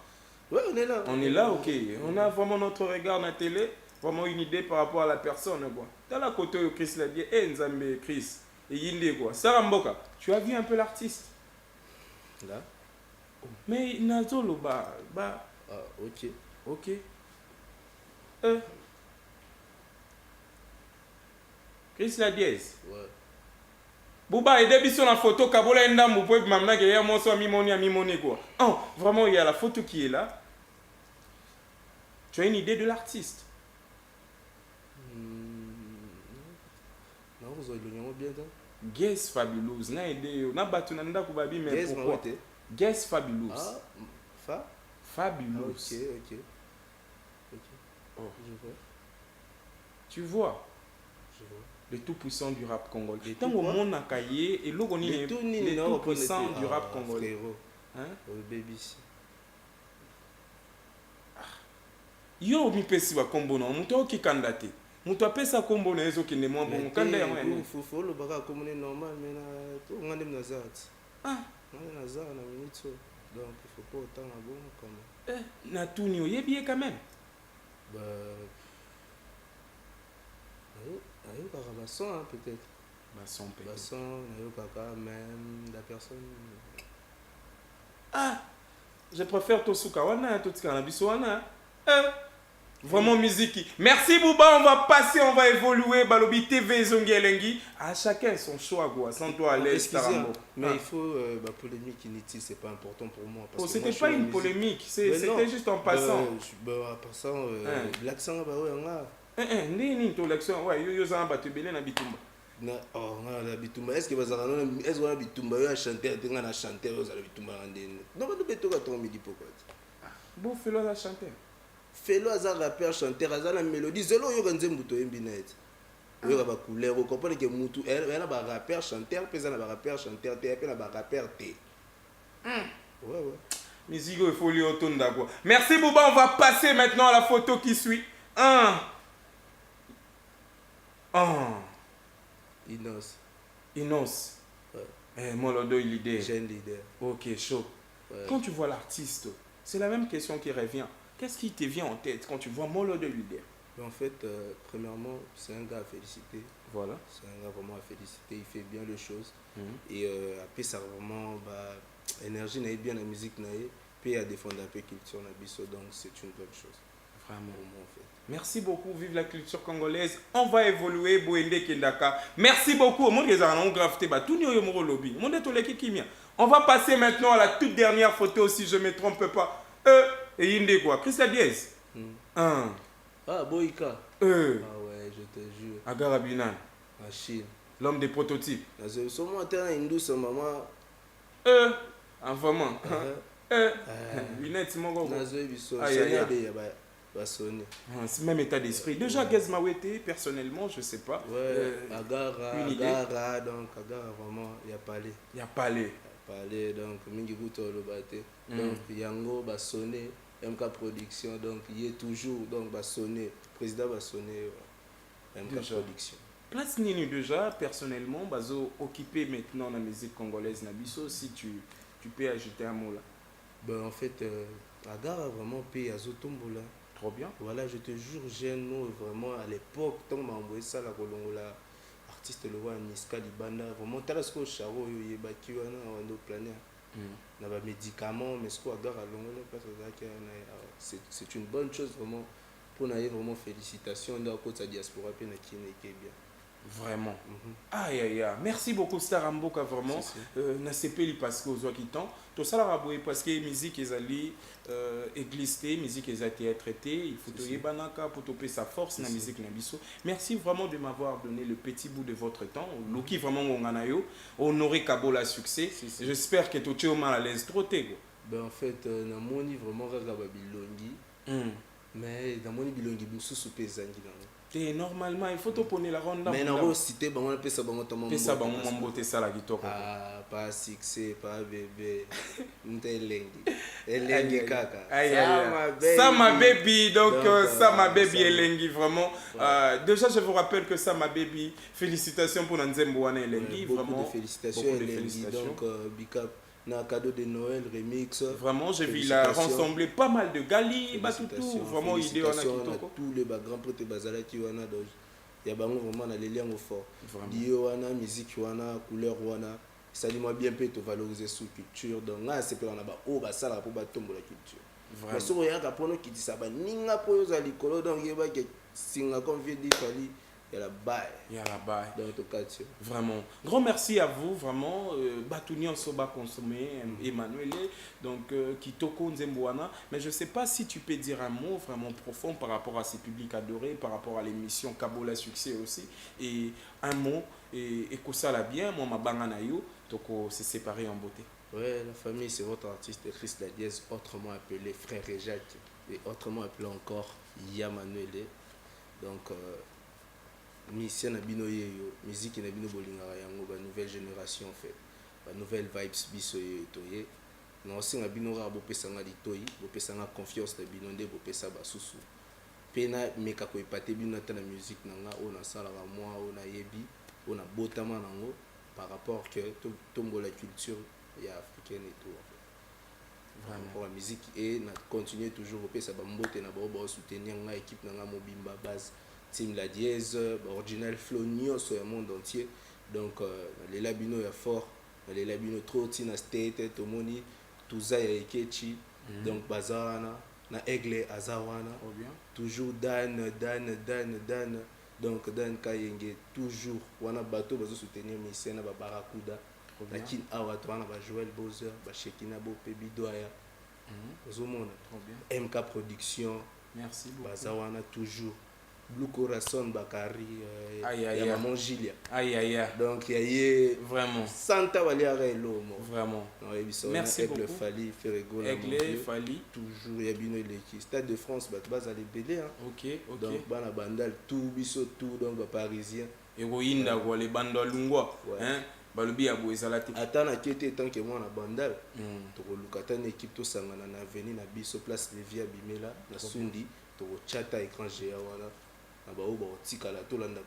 D: Ouais, on est là.
A: On est là, ok. On a vraiment notre regard à la télé. Vraiment une idée par rapport à la personne quoi. Dans la côté de Chris l'a dit, Nzambe Chris et Yindi quoi. Sarah Mboka, tu as vu un peu l'artiste?
D: Là.
A: Mais Nazolo bah.
D: Ah, OK.
A: Ok. Chris la dièse.
D: Ouais.
A: Bouba et début sur la photo, Kabola et Ndam, vous pouvez m'amener que moi soit mimoni quoi. Vraiment il y a la photo qui est là. Tu as une idée de l'artiste?
D: Non, vous avez le bien là.
A: Guess Fabulous. Na idée na batu na ndako babi mais
D: Guess
A: pourquoi? Guess Fabulous.
D: Ah,
A: Fabulous.
D: OK.
A: Oh.
D: Je vois.
A: Tu vois le tout puissant du rap congolais. Tant
D: tout
A: au
D: quoi?
A: monde a caillé et l'ogo ni
D: Le tout
A: puissant du rap congolais.
D: Frérot.
A: Hein?
D: Baby.
A: Yo mi pesi wa kombo na muto okikanda te. Muto apesa kombo na ezo kende mwa bon kanda ya mwana.
D: Faut le baka comme normal mais na to ngande mnazat. Ngande nazat na minute donc il faut pas autant na bon comme.
A: Na tuni oyebi quand même.
D: Bah ayo kaka basson hein, peut-être.
A: Basson peut-être.
D: Basson, ayo kaka même la personne.
A: Je préfère Tosuka wana tout ce biso wana. Vraiment musique. Merci Bouba, on va passer, on va évoluer Balobi TV Zongi Elengi. À chacun son choix quoi, sans toi à l'aise Tarambo.
D: Mais il faut polémique inutile, c'est pas important pour moi parce que
A: c'était pas une polémique, c'était juste en passant.
D: En passant l'accent bah ouais on
A: Nini to l'accent ouais yo za ba tebele na bitumba.
D: Na bitumba est-ce que bazaka non est-ce que bitumba yo chanter tenga na chanter yo za bitumba ndene. Non ba to ka to midi pourquoi.
A: Bon Felo la chanter.
D: Felo aza rappeur chanteur aza na mélodie zelo yo kanze mbuto yembi net. Yo ba couleur vous comprenez que mutu elle a ba rappeur chanteur pesa na ba rappeur chanteur te pe na ba rappeur te. Ouais.
A: Musique il faut lui autonda quoi. Merci Bouba, on va passer maintenant à la photo qui suit. Inos. Ouais. Molodo il leader.
D: Jeune leader.
A: Ok, chaud. Ouais. Quand tu vois l'artiste, c'est la même question qui revient. Qu'est-ce qui te vient en tête quand tu vois Molodo leader?
D: En fait, premièrement, c'est un gars à féliciter.
A: Voilà.
D: C'est un gars vraiment à féliciter. Il fait bien les choses. Et après, ça vraiment, énergie n'a bien la musique n'a puis à défendre un peu la culture n'a donc c'est une bonne chose.
A: Vraiment.
D: Pour moi, en fait.
A: Merci beaucoup, vive la culture congolaise. On va évoluer, Boende Kendaka. Merci beaucoup. On va passer maintenant à la toute dernière photo, si je ne me trompe pas. Et Inde quoi? Chris Diez.
D: Ah, Boïka. Ah ouais, je te jure.
A: Agarabinan.
D: Achille.
A: L'homme des prototypes.
D: Sur mon terrain hindou, sa maman.
A: En vraiment. Lunette, mon gars.
D: sonner.
A: C'est même état d'esprit. Déjà, Gazmawete, personnellement, je sais pas.
D: Ouais, Agara,
A: une idée.
D: Agara, donc Agara, vraiment, il y a parlé.
A: Il y a Palais.
D: Parler, donc, Mingi Bouto le batté. Donc, Yango, va sonner. MK Production, donc, il est toujours, donc, va sonner. Président va sonner. MK
A: Déjà.
D: Production.
A: Place Nini, déjà, personnellement, bazo occupé maintenant la musique congolaise Nabiso, si tu peux ajouter un mot là.
D: Ben, en fait, Agara, vraiment, paye à Zotombola.
A: Trop bien.
D: Voilà, je te jure, jeune, nous, vraiment, à l'époque, tant qu'on m'a envoyé ça, la Kolongola, artiste, le roi Niska Libanda, vraiment, Talasco Charo, Yebaki, on a plané. On a des médicaments, mais ce qu'on a à Longola, c'est une bonne chose, vraiment, pour nous, vraiment, félicitations, on a côté de la diaspora, puis on a bien.
A: Vraiment. Aïe aïe aïe. Merci beaucoup Staramboka vraiment. Na sepeli parce que aux okitan. Tout ça la raboué parce que musique ezali église musique ezali traité. Il faut te yebanaka pour toper sa force na musique na biso. Merci vraiment de m'avoir donné le petit bout de votre temps. Loki vraiment nganayo. Honoré Kabola succès. J'espère que tu es mal à l'aise trop tego.
D: Ben en fait na moni vraiment Gaga Bilongi. Mais na moni Bilongi busu soupe zangi na.
A: Et normalement, il faut te poser la ronde.
D: Mais non, cité, on appelle ça bon temps.
A: C'est ça, bon, mon beauté, ça la guitare.
D: Ah, pas succès, pas bébé. Elengi kaka.
A: Ça ma baby, donc ça ma baby Elengi vraiment. Déjà, je vous rappelle que ça ma baby. Félicitations pour Nzemboane Elengi, vraiment.
D: Beaucoup de félicitations Elengi. Donc, big up. Un cadeau de Noël remix.
A: Vraiment, j'ai vu la rassembler pas mal de gali, tout. Vraiment, idée on a
D: tous les grands potes bazala qui wana donc il y a vraiment na les liens fort. Dio wana musique wana couleur wana ça dit moi bien peut te valoriser sous culture donc là c'est que on a ba o ba sala pour ba tomber la culture. Mais sur rien qu'apono qui dit ça ba ninga po yo za likolo donc yeba que singa comme vient dit fali il y a la baille. Dans tout cas,
A: vraiment. Grand merci à vous, vraiment. Batounian Soba consommé, Emmanuel, donc Kitoko Nzemboana. Mais je ne sais pas si tu peux dire un mot vraiment profond par rapport à ces publics adorés, par rapport à l'émission Kabola Succès aussi. Et un mot, et que ça l'a bien, moi, ma banganayo, donc c'est séparé en beauté.
D: Ouais, la famille, c'est votre artiste Chris Ladiez, autrement appelé Frère Jacques, et autrement appelé encore Yamanuele. Donc, mission na bino yeyo musique na bino bolingaka yango ba nouvelle génération fait ba nouvelle vibes biso yeyo toye na osinga bino ra bopesanga litoyi bopesanga confiance na bino nde bopesa basusu pena meka ko epate bino ta na musique nanga ona sala ka moi ona yebi ona botama nango par rapport que tombo la culture ya africaine et tout en fait. Vraiment pour la musique et na continuer toujours bopesa ba mbote na ba soutenir nga équipe nanga mobimba base Team La Dièse, original flow nyonso ya monde entier. Donc les labino ya fort, les labino trop tina state tomoni tuza ya ekechi. Donc bazana na aigle azawana. Toujours Dan. Donc Dan Kayenge toujours wana bateau bazo soutenir Missena ba Barakuda. Na kin awa twana ba Joël Bozer, ba Shekina Bo Pebi Doya. Ozomona. MK Production.
A: Merci beaucoup.
D: Bazawana toujours. Blue Corazon Bakari, Maman Gilia.
A: Aïe aïe aïe.
D: Donc il y a
A: vraiment
D: Santa Valiara et l'homme.
A: Vraiment.
D: Merci beaucoup. Fali, Ferrego,
A: Aigle, Fali.
D: Toujours il y a bien les Stade de France, base à l'ébélé.
A: Ok.
D: Donc bana bandal tout biso tout donc parisien.
A: Héroïne d'avoir les bandal lungwa. Hein. Balobi ya boezalati.
D: Atana kete tant que moi na bandal. To lukata na équipe to sangana na avenue na biso place Levia Bimela na Sundi to chata écran géant voilà.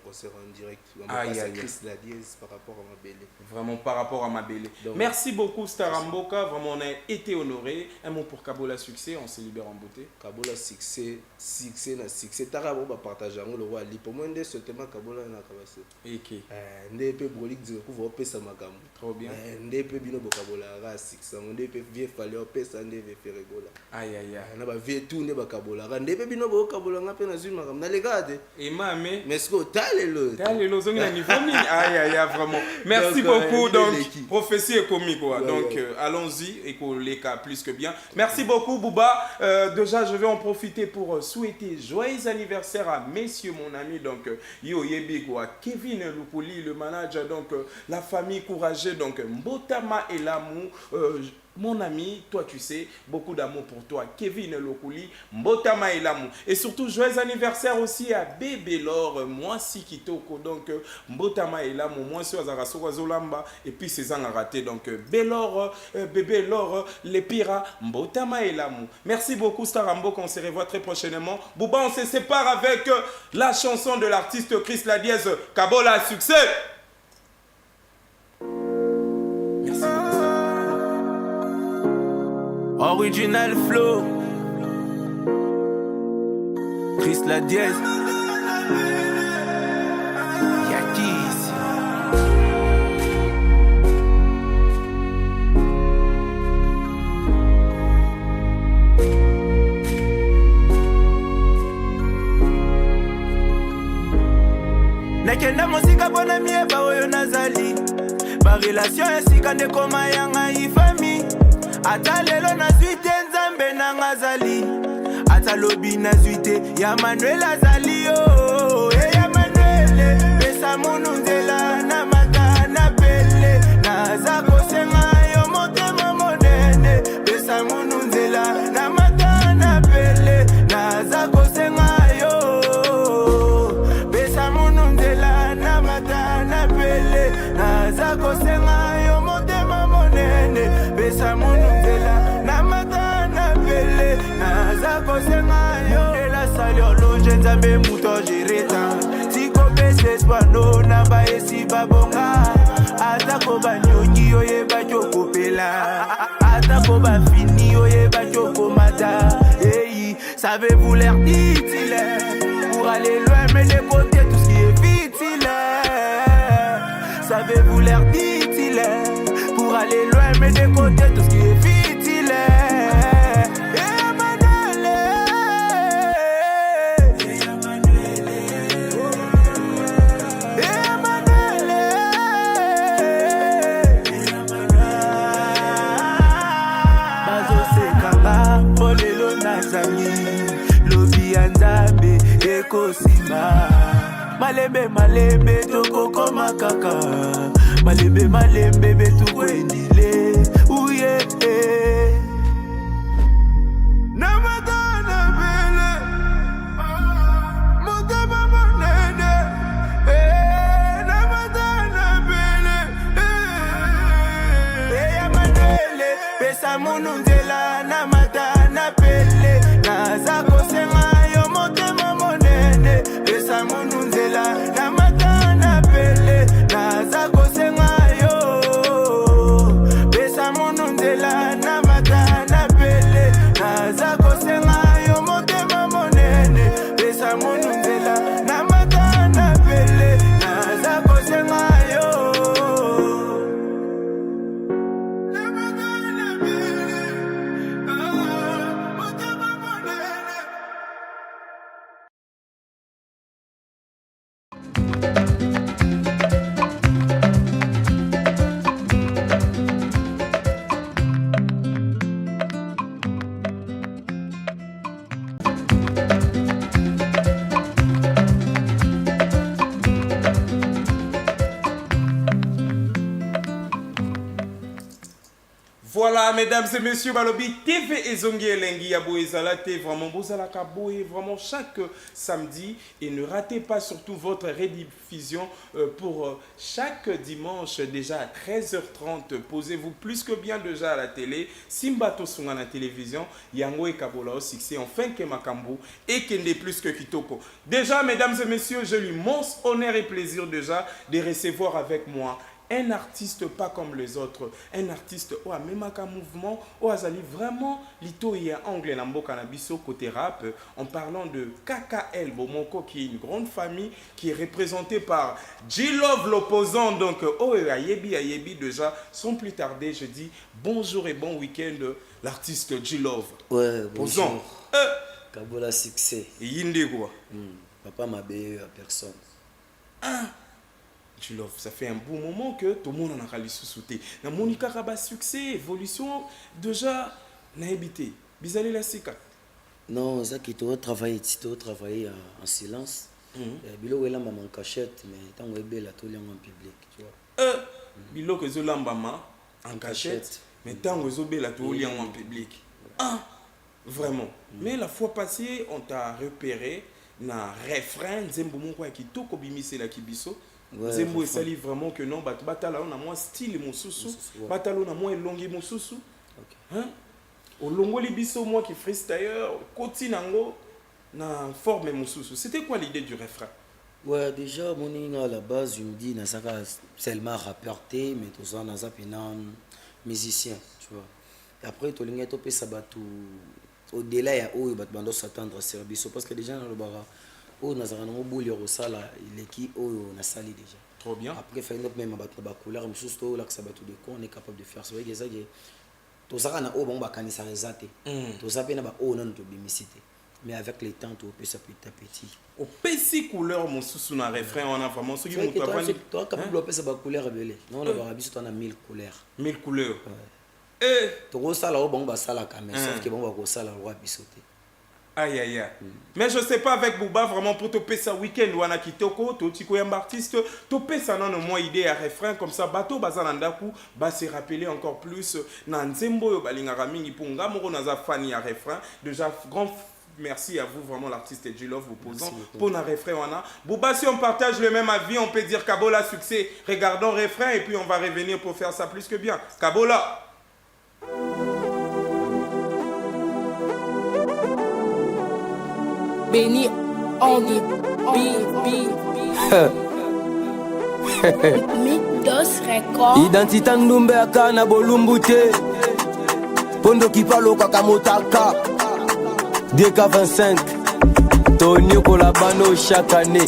D: Concert en direct. Chris Ladiez par rapport à ma belle.
A: Vraiment par rapport à ma belle. Merci beaucoup Staramboka, vraiment on a été honoré. Un mot pour Kabola Succès, on se libère en beauté.
D: Kabola Succès. Tarabo va partager le roi Ali. Pour moi, ce thème Kabola na kabase.
A: Ok.
D: Ndep Brolik dit que vous pesa magam.
A: Trop bien.
D: Ndep bino Kabola ra Succès. Ndep vie fallait pesa ndep faire rigola.
A: Aïe aïe aïe.
D: Na ba vie tout ne ba Kabola. Ndep bino bo Kabola ngape na zuma magam. Na legade.
A: Et mamé.
D: Mais ce que
A: Talelo, zongi na niveau mini. Aïe aïe aïe vraiment. Merci beaucoup donc prophétie et comique quoi. Donc allons-y et qu'on les cas plus que bien. Merci beaucoup Bouba. Déjà je vais en profiter pour souhaiter joyeux anniversaire à messieurs mon ami donc Yo Yebi quoi, Kevin Lupoli le manager donc la famille courageux donc Mbotama et l'amour mon ami, toi tu sais, beaucoup d'amour pour toi. Kevin Lokuli, Mbotama Elamu. Et surtout, joyeux anniversaire aussi à Bébé Laure, moi si Kitoko. Donc, Mbotama Elamu, moi si Azaraso Zolamba. Et puis, c'est ça a raté. Donc, Bébé Laure, les Pira, Mbotama Elamu. Merci beaucoup, Starambo, qu'on se revoit très prochainement. Bouba, on se sépare avec la chanson de l'artiste Chris Ladiez, Kabola, succès! Merci beaucoup.
E: Original flow, Chris la dièse, Yakis. Nakenda mosika pona mieba oyo nazali, ba relation esika ndekoma yanga ifami. Ata lelo nazwi te nzambe nanga azali, ata lobi nazwi te ya Manuel azali yo. Ya Manuel pesa munu nzela na mata na pele, naza kosenga yo motema monene. Pesa munu nzela na mata na pele, naza kosenga yo. Pesa munu nzela na mata na pele, naza kosenga yo motema monene. Pesa munu na mata na pele, naza kosenga yo. Ela salio longe nzambe muto jireta, siko bese spano na ba esi babonga. Ata ko ba nyonyi oye ba chokopela, ata ko ba fini oye ba chokomata. Hey, savez-vous l'air dit-il, pour aller loin mais les côtés tout ce qui est vite-il. Savez-vous l'air dit-il, pour aller loin mais des côtés tout ce qui est vite. Malembe toko koma kaka, malembe betu kwendile. Ouye namata na bele, motema monene. Namata na bele, ya Manuel pesa munu nzela na mata na pele, naza kosenga yo motema monene. Pesa munu nzela na mata na pele, naza kosenga yo. Pesa munu nzela na mata na pele, naza kosenga yo motema monene. Pesa munu nzela na mata na pele, naza kosenga yo. Na mata na pele, motema monene.
A: Voilà, mesdames et messieurs, Balobi TV Ezongi Elengi Yabo Ezalate, vraiment Bozalaka Boé, vraiment chaque samedi. Et ne ratez pas surtout votre rediffusion pour chaque dimanche, déjà à 13h30. Posez-vous plus que bien déjà à la télé. Simbato Sunga na télévision, Yango et Kabola au succès, enfin que Makambo et Kende plus que Kitoko. Déjà, mesdames et messieurs, j'ai l'immense honneur et plaisir déjà de recevoir avec moi un artiste pas comme les autres, un artiste qui a même un mouvement, qui a vraiment l'itoïa anglais Nambo Cannabiso côté rap, en parlant de KKL Bomoko, qui est une grande famille qui est représentée par G-Love l'opposant. Donc, Ayebi déjà, sans plus tarder, je dis bonjour et bon week-end, l'artiste G-Love.
F: Ouais, bonjour.
A: Kabola
F: succès.
A: Yinde quoi.
F: Papa m'a béé à personne.
A: G-Love, ça fait un bon moment que tout le monde en a râlé sous-souté. Dans mon Ikaraba succès, évolution, déjà, n'a habité. Bizarre la sika.
F: Non, ça qui doit travailler, en silence. Bilo est là, maman en cachette, mais tant que est belle, tout le monde en public, tu vois.
A: Bilo que Zola maman en cachette, Mais tant que Zobé la tout lien en public. Ah, vraiment. Mais la fois passée, on t'a repéré na refrain Nzembo mon quoi qui to kobimisi la kibiso. Nzembo sali vraiment que non batala on a moins style mosusu, batala on a moins longi mosusu. Hein? Au longo libiso moi qui freestyle, koti nango na forme mosusu. C'était quoi l'idée du refrain?
F: Ouais, déjà, mon à la base, je me dis, c'est seulement rappeur, mais tout ça, c'est un musicien, tu vois. Et après, tu as topé ça, au-delà, il y a où il va s'attendre à service. Parce que déjà, dans le bar, on a un boulot au sala, il est qui, on a sali déjà.
A: Trop bien.
F: Après, il faut même la couleur, mais surtout, là, que ça va tout de con, on est capable de faire ça. Tout ça, on a un bacanisa résaté. Tout ça, on a un non de bimicité. Mais avec les temps, tu peux ça petit à petit.
A: Au petit couleur, mon sous na refrain, on a vraiment ce qui
F: montre pas. Tu as capable de faire ça couleur belé. Non, on a habitué, on a 1000 couleurs.
A: 1000 couleurs.
F: Et tu as ça là, bon, bah ça là quand même. Sauf que bon, bah ça là, on va bisoter.
A: Aïe aïe aïe. Mais je sais pas avec Bouba vraiment pour te ça week-end ou ana kitoko, to tiko yam artiste, to ça non moins idée à refrain comme ça bateau bazanandaku ba se rappeler encore plus na nzembo yo balinga mingi ponga moko na za fani à refrain. Déjà grand merci à vous, vraiment l'artiste et Love vous posant pour un refrain. Bouba, si on partage le même avis, on peut dire Kabola succès. Regardons refrain et puis on va revenir pour faire ça plus que bien. Kabola.
G: Béni on the beat. Mythos Record.
H: Identité Ndumbe akana bolumbute. Pondo kipalo kakamotaka. DK25 Tony Kolabano chaque année.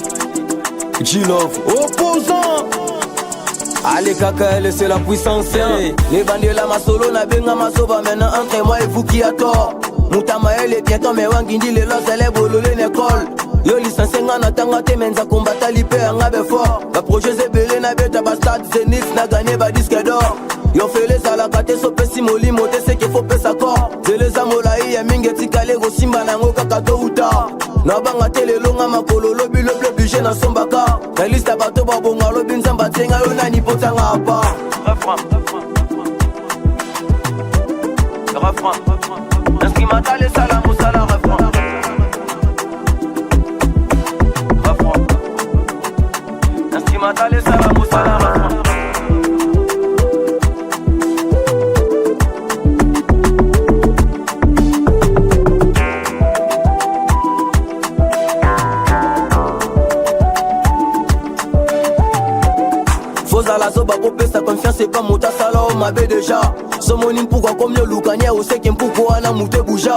H: G-Love opposant. Allez kaka, c'est la puissance. Les bandits la masolo na benga masoba. Maintenant entre moi et vous qui a tort. Moutama elle est bientôt mais wangindi les loss elle est bololé l'école. Yo licencié ngana tanga te menza combattre l'IP anga be fort. La projet c'est belé na beta bastard Zenith na gagné ba disque d'or. Yo fait les alakate so pesi moli moté c'est qu'il faut pesa corps. C'est les amolaï ya mingi tikale go simba nango kaka to uta. Na banga tele longa makolo lobi le bleu budget na sombaka. La liste bato ba bonga lobi nzamba tenga yo nani potanga apa. Refrain. Instrumental et salam au salam refrain. Refrain. Instrumental et salam au salam refrain. Faut à la soba pour sa confiance c'est pas mota sala o mabe déjà. Somoni pourquoi comme le lukanya o seki pourquoi na mute bouja.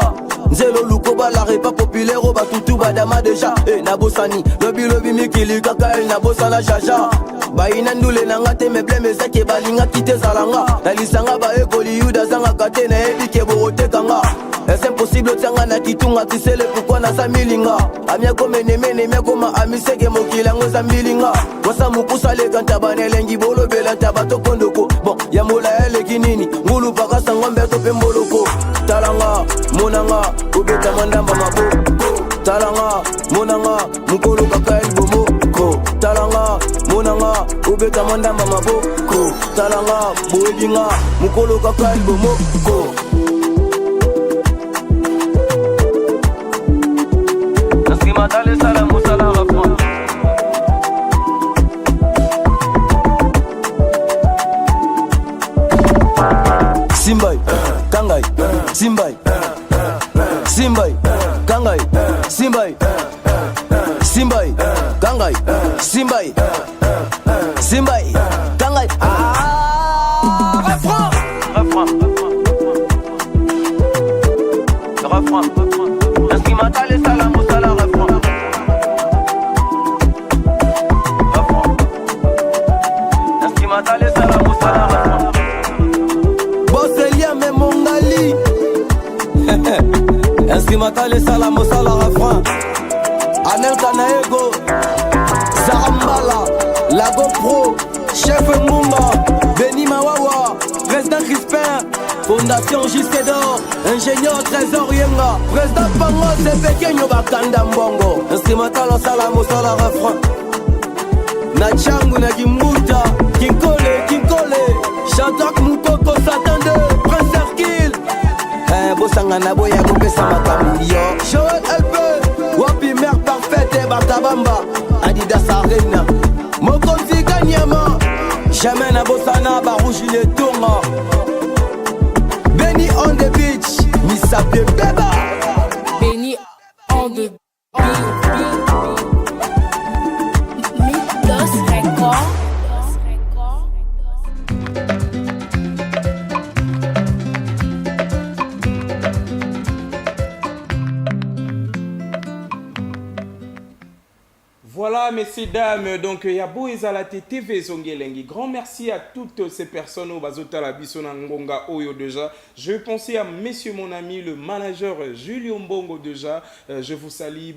H: Nzelo lukoba la repa populaire o batutu badama déjà. Na bosani lobi mikili kaka na bosana jaja. Baina ndule nanga te meble mezake balinga kite zalanga. Na lisanga ba ekoli yuda zanga kate na ebike borote kanga. C'est impossible tianga na kitunga tisele pourquoi na samilinga. Amia komene mene koma amiseke mokilango za milinga. Wasa mukusa le kanta banelengi bolo bela tabato kondoko. Bon ya mola ele kinini ngulu paka sangombe to pemboloko. Talanga monanga ubeta mandamba mabo. Talanga monanga mukolo kaka el bomo ko. Talanga monanga ubeta mandamba mabo ko. Talanga boedinga mukolo kaka el bomo ko. Dale salam au salam refrain. Simbai, Kangai, Simbai, Simbai, Kangai, Simbai, Simbai, Kangai, Simbai, Simbai, Kangai. Refrain, refrain, refrain, instrumental et salam au salam refrain. Bosselia me mongali. Instrumental et salam au salam refrain. Anel Kanaego, Zarambala, Lago Pro, Chef Mumba, Benny Mawawa, Président Crispin, Fondation Jusque d'Or, Ingénieur Trésor Yenga, Président Pango, c'est Pequeño Bakanda Mbongo. Instrumental au salam refrain. Nachangu na Kimuta, Kinkole, Chantak Mukoko Satande. bosanga na boya kopesa makambo yo Joël LP wapi mère parfaite batabamba Adidas Arena mokonzi kanyama jamais na bosana barouge les tonga Benny on the beach Misapie beba
G: Benny on the Mythos Record.
A: Voilà, messieurs, dames, donc il y a beau ezalate TV Zongelengi. Grand merci à toutes ces personnes au Bazota la Bissona Ngonga Oyo déjà. Je vais penser à monsieur mon ami, le manager Julien Mbongo déjà. Je vous salue,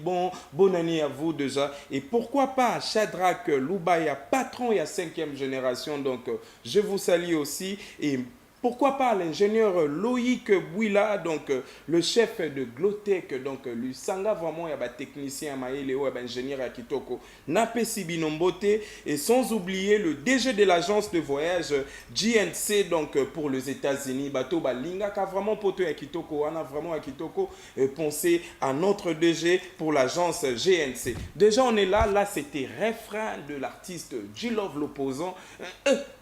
A: bonne année à vous déjà. Et pourquoi pas Shadrach Loubaya, patron et à 5e génération. Donc je vous salue aussi. Et pourquoi pas l'ingénieur Loïc Bouila, donc le chef de Glotech, donc lui sanga vraiment il y a technicien Maëléo, ingénieur à Kitoko, Napesi Binombote, et sans oublier le DG de l'agence de voyage GNC, donc pour les États-Unis, Bato Balinga, qui a vraiment poté à Kitoko, on a vraiment à Kitoko pensé à notre DG pour l'agence GNC. Déjà on est là, c'était refrain de l'artiste G-Love l'opposant,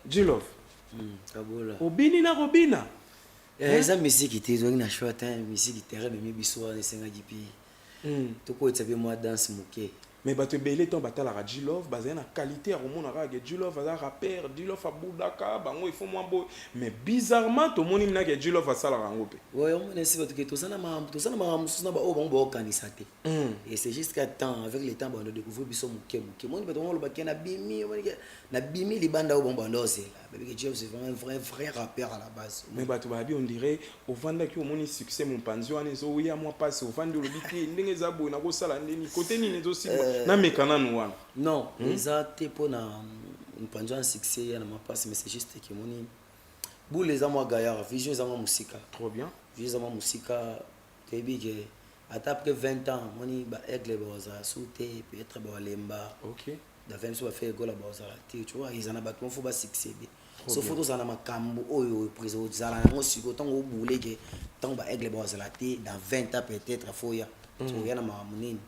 A: G-Love. Obini na Robina.
F: Eza musique était zo na short hein, musique terrain mais biso na senga jipi. Toko etsabe moi danse moké.
A: Mais bato belé ton batala ra G-Love basé na qualité à romona ra G-Love à rappeur, G-Love à Boudaka, bango il faut moins beau. Mais bizarrement to moni na que G-Love à sala rango pe.
F: Ouais, on est sûr que tout ça na musuna ba o bon kanisa te. Et c'est juste qu'à temps avec le temps on découvre biso moké. Moni bato on lo bakena bimi, na bimi libanda o bon bandose. Bébé G-Love c'est vraiment un vrai rappeur à la base.
A: Mais bato babi on dirait au vanda ki o moni succès mon panzo anezo oui à moi passe au vanda lo biti ndenge za bo na ko sala ndeni côté ni nezo si na mekana no wana.
F: Non, eza te pona mpanzo un succès ya na ma passe mais c'est juste que moni boule les amours gaillard vision za musika.
A: Trop bien.
F: Vision za musika tebi que après 20 ans moni ba aigle ba za souté peut-être ba lemba.
A: OK.
F: Da 20 so ba fait gola ba za tu vois ils en a battu faut ba succéder. Sauf photo ça na makambo oyo président za na ngo siko tango boule que tango ba aigle ba za dans 20 ans peut-être faut ya. So ya na mamunini.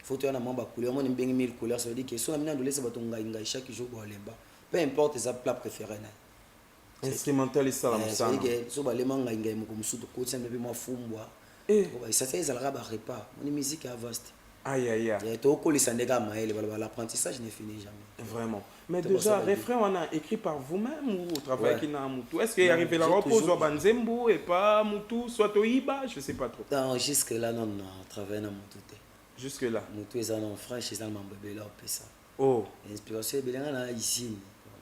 F: Photo na mamba couleur moi n'imbengi 1000 couleurs ça veut dire que so na mina ndolesa batonga inga chaque jour ba lemba. Peu importe sa plat préféré na.
A: Instrumental ça la
F: musana. C'est que so ba lemanga inga mo musuto ko tsembe pe mo fumbwa. Ça ça ezalaka ba repas. Mon musique est vaste.
A: Aïe aïe aïe.
F: Et to ko lisandeka maele l'apprentissage n'est fini jamais.
A: Vraiment. Mais déjà refrain on a écrit par vous-même ou au travail qui na mutu. Est-ce qu'il arrive la repose au banzembo et pas mutu soit au iba, je sais pas trop.
F: Non, jusque là non travail na mutu.
A: Jusque là.
F: Mutu eza non frère chez un membre bébé là pesa.
A: Oh.
F: Inspiration belenga na ici.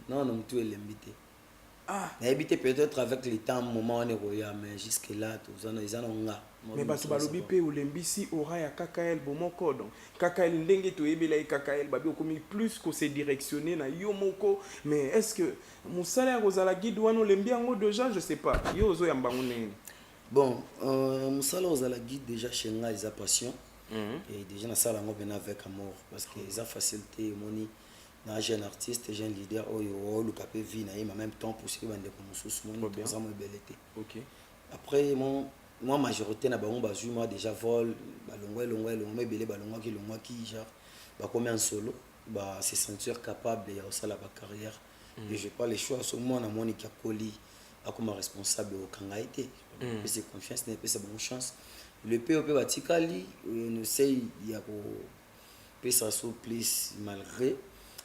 F: Non mutu elembité.
A: Ah.
F: Na habité peut-être avec le temps moment on est roya mais jusque là tous on ils en nga.
A: Mais bato balobi pe olembisi ora ya KKL bomoko donc KKL ndenge to yebela KKL babi okomi plus ko se directionner na yo moko mais est-ce que musala rozala guide wana olembi yango déjà je sais pas yo ozo ya mbango nini.
F: Bon musala rozala guide déjà chez nga les passion. Et déjà na sala ngo bena avec amour parce que ils a facilité moni na jeune artiste jeune leader oyo lukape vie na en même temps pour ce bande comme sous moni pour ça mo belete.
A: OK.
F: Après moi majorité na bango bazui moi déjà vol balongwe mais belé balongwa ki genre ba comme en solo ba se sentir capable ya osala ba carrière et je pas les choix sur moi na moni ki akoli akoma responsable au kangaité c'est confiance n'est pas c'est bonne chance le POP batikali on essaye ya ko pesa so plus malgré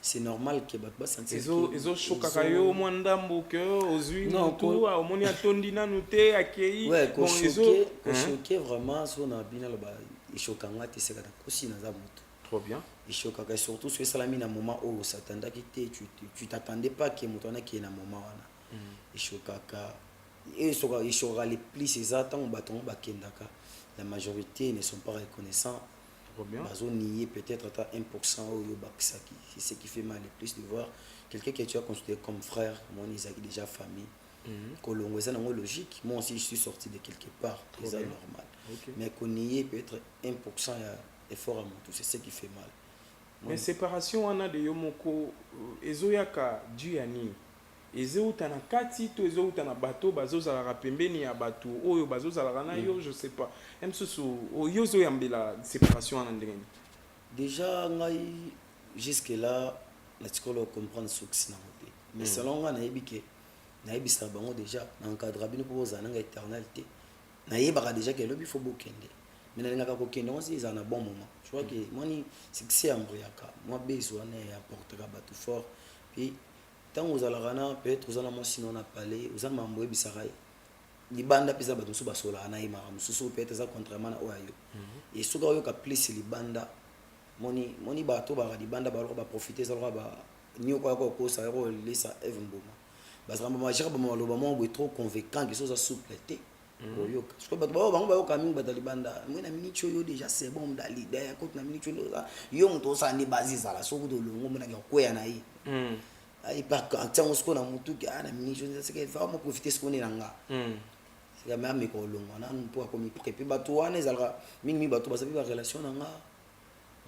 F: c'est normal que bat sentir
A: ezo choka kayo mwandambo que ozui tout au moni atondi na nuté akei
F: bon choqué vraiment so na bina ba chokanga te c'est ka kosi na za mutu.
A: Trop bien.
F: Choka surtout sur salami na moment où s'attendait que tu t'attendais pas que mutona qui na moment wana. Chokaka et choka les plus ces attentes baton bakendaka. La majorité ne sont pas reconnaissants. Bazo nier peut-être à 1% au Yobakisaki. C'est ce qui fait mal le plus de voir quelqu'un que tu as considéré comme frère, moi Isaki déjà famille. Kolongo c'est non logique. Moi aussi je suis sorti de quelque part, c'est normal. Mais qu'on nier peut-être 1% effort à mon tout, c'est ce qui fait mal.
A: Mais séparation on a de Yomoko ezoyaka Diani. ezeuta na kati to ezeuta na bato bazozalaka pembeni ya bato oyo bazozalaka na yo je sais pas msusu oyo ozoyambela séparation wana ndenge nini?
F: Déjà ngai jusque là natikolo comprendre soki na mote mais selon nga nayebi ke nayebisa bango déjà na encadre bino mpo bozala nanga éternalité nayebaka déjà ke elobi fo bokende mais nalingaka kokende ngo eza na bon moment je crois que moni succès ambriaka moi besoin wana apportera bato fort puis tant ozalaka na peut-être ozala mo sinon na palais ozala mambo ebisaka libanda pesa bato mosusu basolaka na ye maka mosusu peut-être eza contrairement na oyo ayo et soki oyoka plus libanda moni bato baka libanda baloko baprofite ezalaka niokoya kokosa ya kolesa eve mboma bazalaka bamajaka bamaloba moko boye trop convaincant ke so oza souple te oyoka soki bato bao bango bayoka mingi bato ya libanda moi na miniti oyo déjà c'est bon dalida ya koti na miniti oyo yo moto osala nde base ezala soki tolongo monaki okweya na ye ntango siko na mutu na miniti oyo seke vraiment profite siko nde na nga seka me ameka olongwa nanu mpo akomi pré mpe bato wana ezalaka mingi bato baza mpe barelation na nga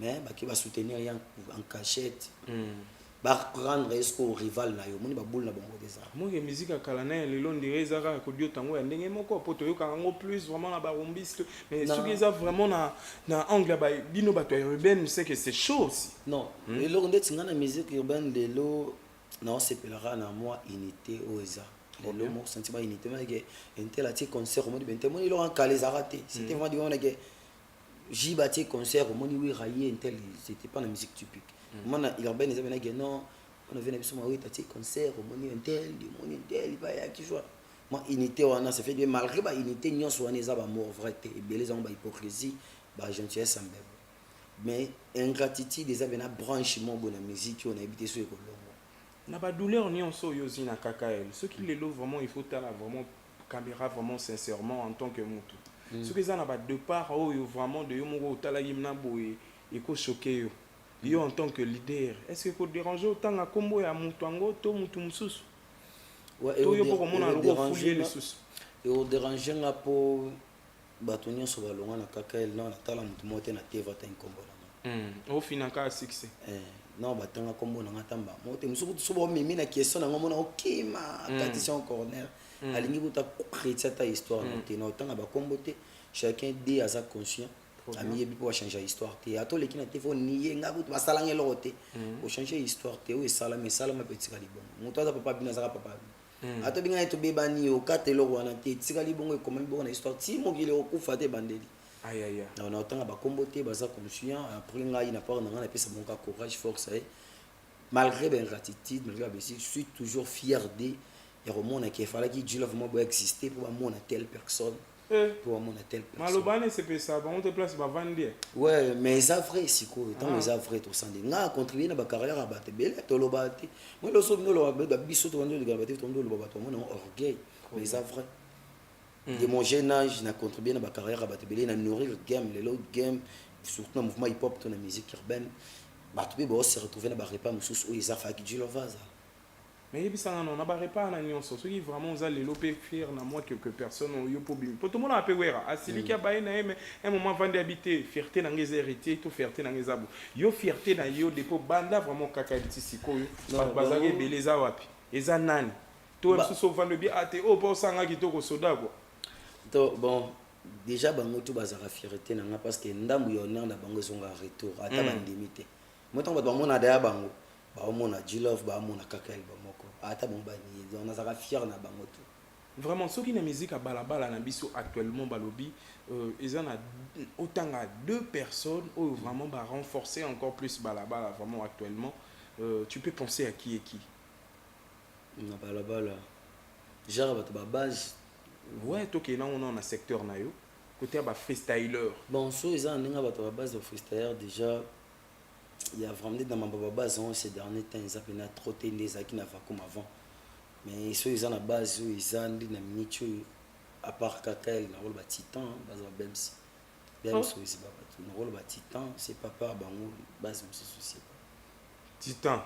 F: mais baki basoutenir ye en cachette baprendre esko rival na yo moni baboule na bango déjà
A: moke musique akala na lelo ndire ezaka kodio tango ya ndenge moko po toyokaka yango plus vraiment na barombiste mais soki eza vraiment na angle ya bino bato ya urbaine c'est que c'est chaud aussi
F: non eloko ndeti nga na musique urbaine lelo naosepelaka na mwa unité oyo eza lelo moko senti ba unité make intel atie concert omoni bente moni eloko ankala ezaka te c'était vraiment du monake j'y bâti concert au moni oui raillé intel c'était pas la musique typique moi urbaine ils avaient dit non on avait une oui tati concert au moni intel il va y a qui joue moi unité wana ça fait bien malgré ba unité nyon so wana za ba mort vrai et beleza ba hypocrisie ba gentillesse en même mais ingratitude des avaient na branchement bon la musique on a habité sur Kolongo
A: na ba douleur nyon so yozi na kakael ce qui les loue vraiment il faut tala vraiment caméra vraiment sincèrement en tant que mutu ce que ça n'a pas de part oyo vraiment de yo moko tala yimna boye eko choquer yo en tant que leader est-ce que ko déranger autant à combo ya mutu ango to mutu mususu
F: ouais
A: to yo poko mona lo fouiller les sous
F: et au déranger nga po bato nyonso balonga na kakael non natala mutu mote na teva ta inkombo
A: na au final ka succès
F: non batanga kombo na ngata mote musuku so mimi na question na ngomona okima attention corner alingi buta créer ta histoire te na otanga ba kombo te chacun dit à sa conscient ami yebi pour changer histoire te ato leki na te fo niye nga buta basalange lote o changer histoire te o esala mais sala ma petit kalibon moto aza papa bina zaka papa ato binga to bebani o katelo wana te tika libongo e comment bon na histoire ti mo gile o kufa te bandeli
A: aïe aïe
F: na otanga ba kombo te baza conscient après nga ina part na nga na pesa mon courage force malgré ben gratitude malgré je suis toujours fier de et au monde qui fallait qu'il Dieu vraiment doit exister pour un monde à telle personne pour un monde à telle personne
A: malobane c'est pas ça on te place ba vendre
F: ouais mais ça vrai siko tant mais ça vrai tout ça nga contribuer na ba carrière à battre belle to lo battre moi lo so no lo ba biso to ndo de battre to ndo lo ba to mon orgueil mais ça vrai de mon jeune âge na contribuer na ba carrière à battre belle na nourrir game les autres game surtout dans mouvement hip hop to na musique urbaine battre be se retrouver na ba repas mususu o ils a fa qui Dieu le vaza
A: mais bisanga non na ba repas na nyonso soki vraiment za lelo pe faire na moi quelques personnes yo po bim po tout monde a pe wera asilika ba na mais un moment vendre habiter fierté na ngeza héritier to fierté na ngeza bo yo fierté na yo depo banda vraiment kaka tisiko yo bazage beleza wapi eza nani to so vendre bien ate o po sanga kitoko soda quoi
F: to bon déjà bango to bazara fierté na nga parce que ndambu yo na bango zonga retour ata bandimité moi tant ba mona da bango ba mona Jilov ba mona kakael ba moko ata bon ba ni on a fier na bango tout
A: vraiment ce qui na musique à balabala na biso actuellement balobi ils en a autant à deux personnes où vraiment va renforcer encore plus balabala vraiment actuellement tu peux penser à qui et qui
F: na balabala genre ba base
A: ouais toi qui là on a secteur na yo côté ba freestyler
F: bon so ils en nga ba base de freestyler déjà il y a vraiment dans ma base ces derniers temps ils appellent trop des qui n'a pas comme avant mais ceux ils ont la base ils ont dit na minute à part kakael na rôle ba titan base bems c'est pas tout na rôle ba titan c'est papa bango base me souci
A: titan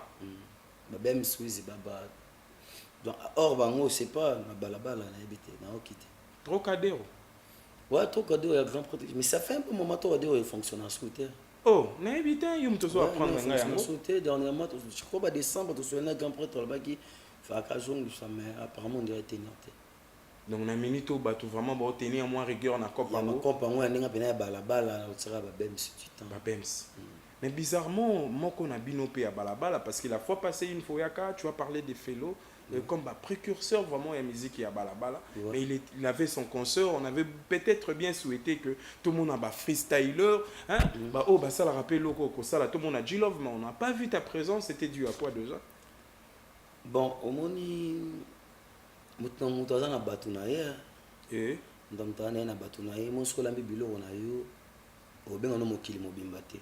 F: ba bems c'est baba donc or bango c'est pas na balabala na habité na okité
A: trop cadero
F: ouais trop cadero ya grand protège mais ça fait un peu moment toi cadero il fonctionne en scooter
A: oh na habité yo mto so apprendre nga yango
F: sauter dernièrement je crois ba décembre to so na grand prêtre là qui fakazongisa mais apparemment on dirait tenir te.
A: Donc na minute au bateau vraiment ba tenir moins rigueur na coupe
F: ya
A: en
F: makopa ngo ya ndenge pena ya balabala otira babems du temps.
A: Babems. Mais bizarrement, moi qu'on a binopé à Balabala, parce que la fois passée, une fois, tu as parlé des Fellow, comme précurseur vraiment à la musique à Balabala.
F: Ouais.
A: Mais il avait son concert, on avait peut-être bien souhaité que tout le monde a freestyler. Hein? Ça l'a rappelé loco, ça là, tout le monde a dit love, mais on n'a pas vu ta présence, c'était dû à quoi déjà?
F: Bon, au moni, mutaza na batu na ye.
A: Eh?
F: Mutaza na batu na ye, mon sola mbibilo on a eu, obenga no mokili mobimba te.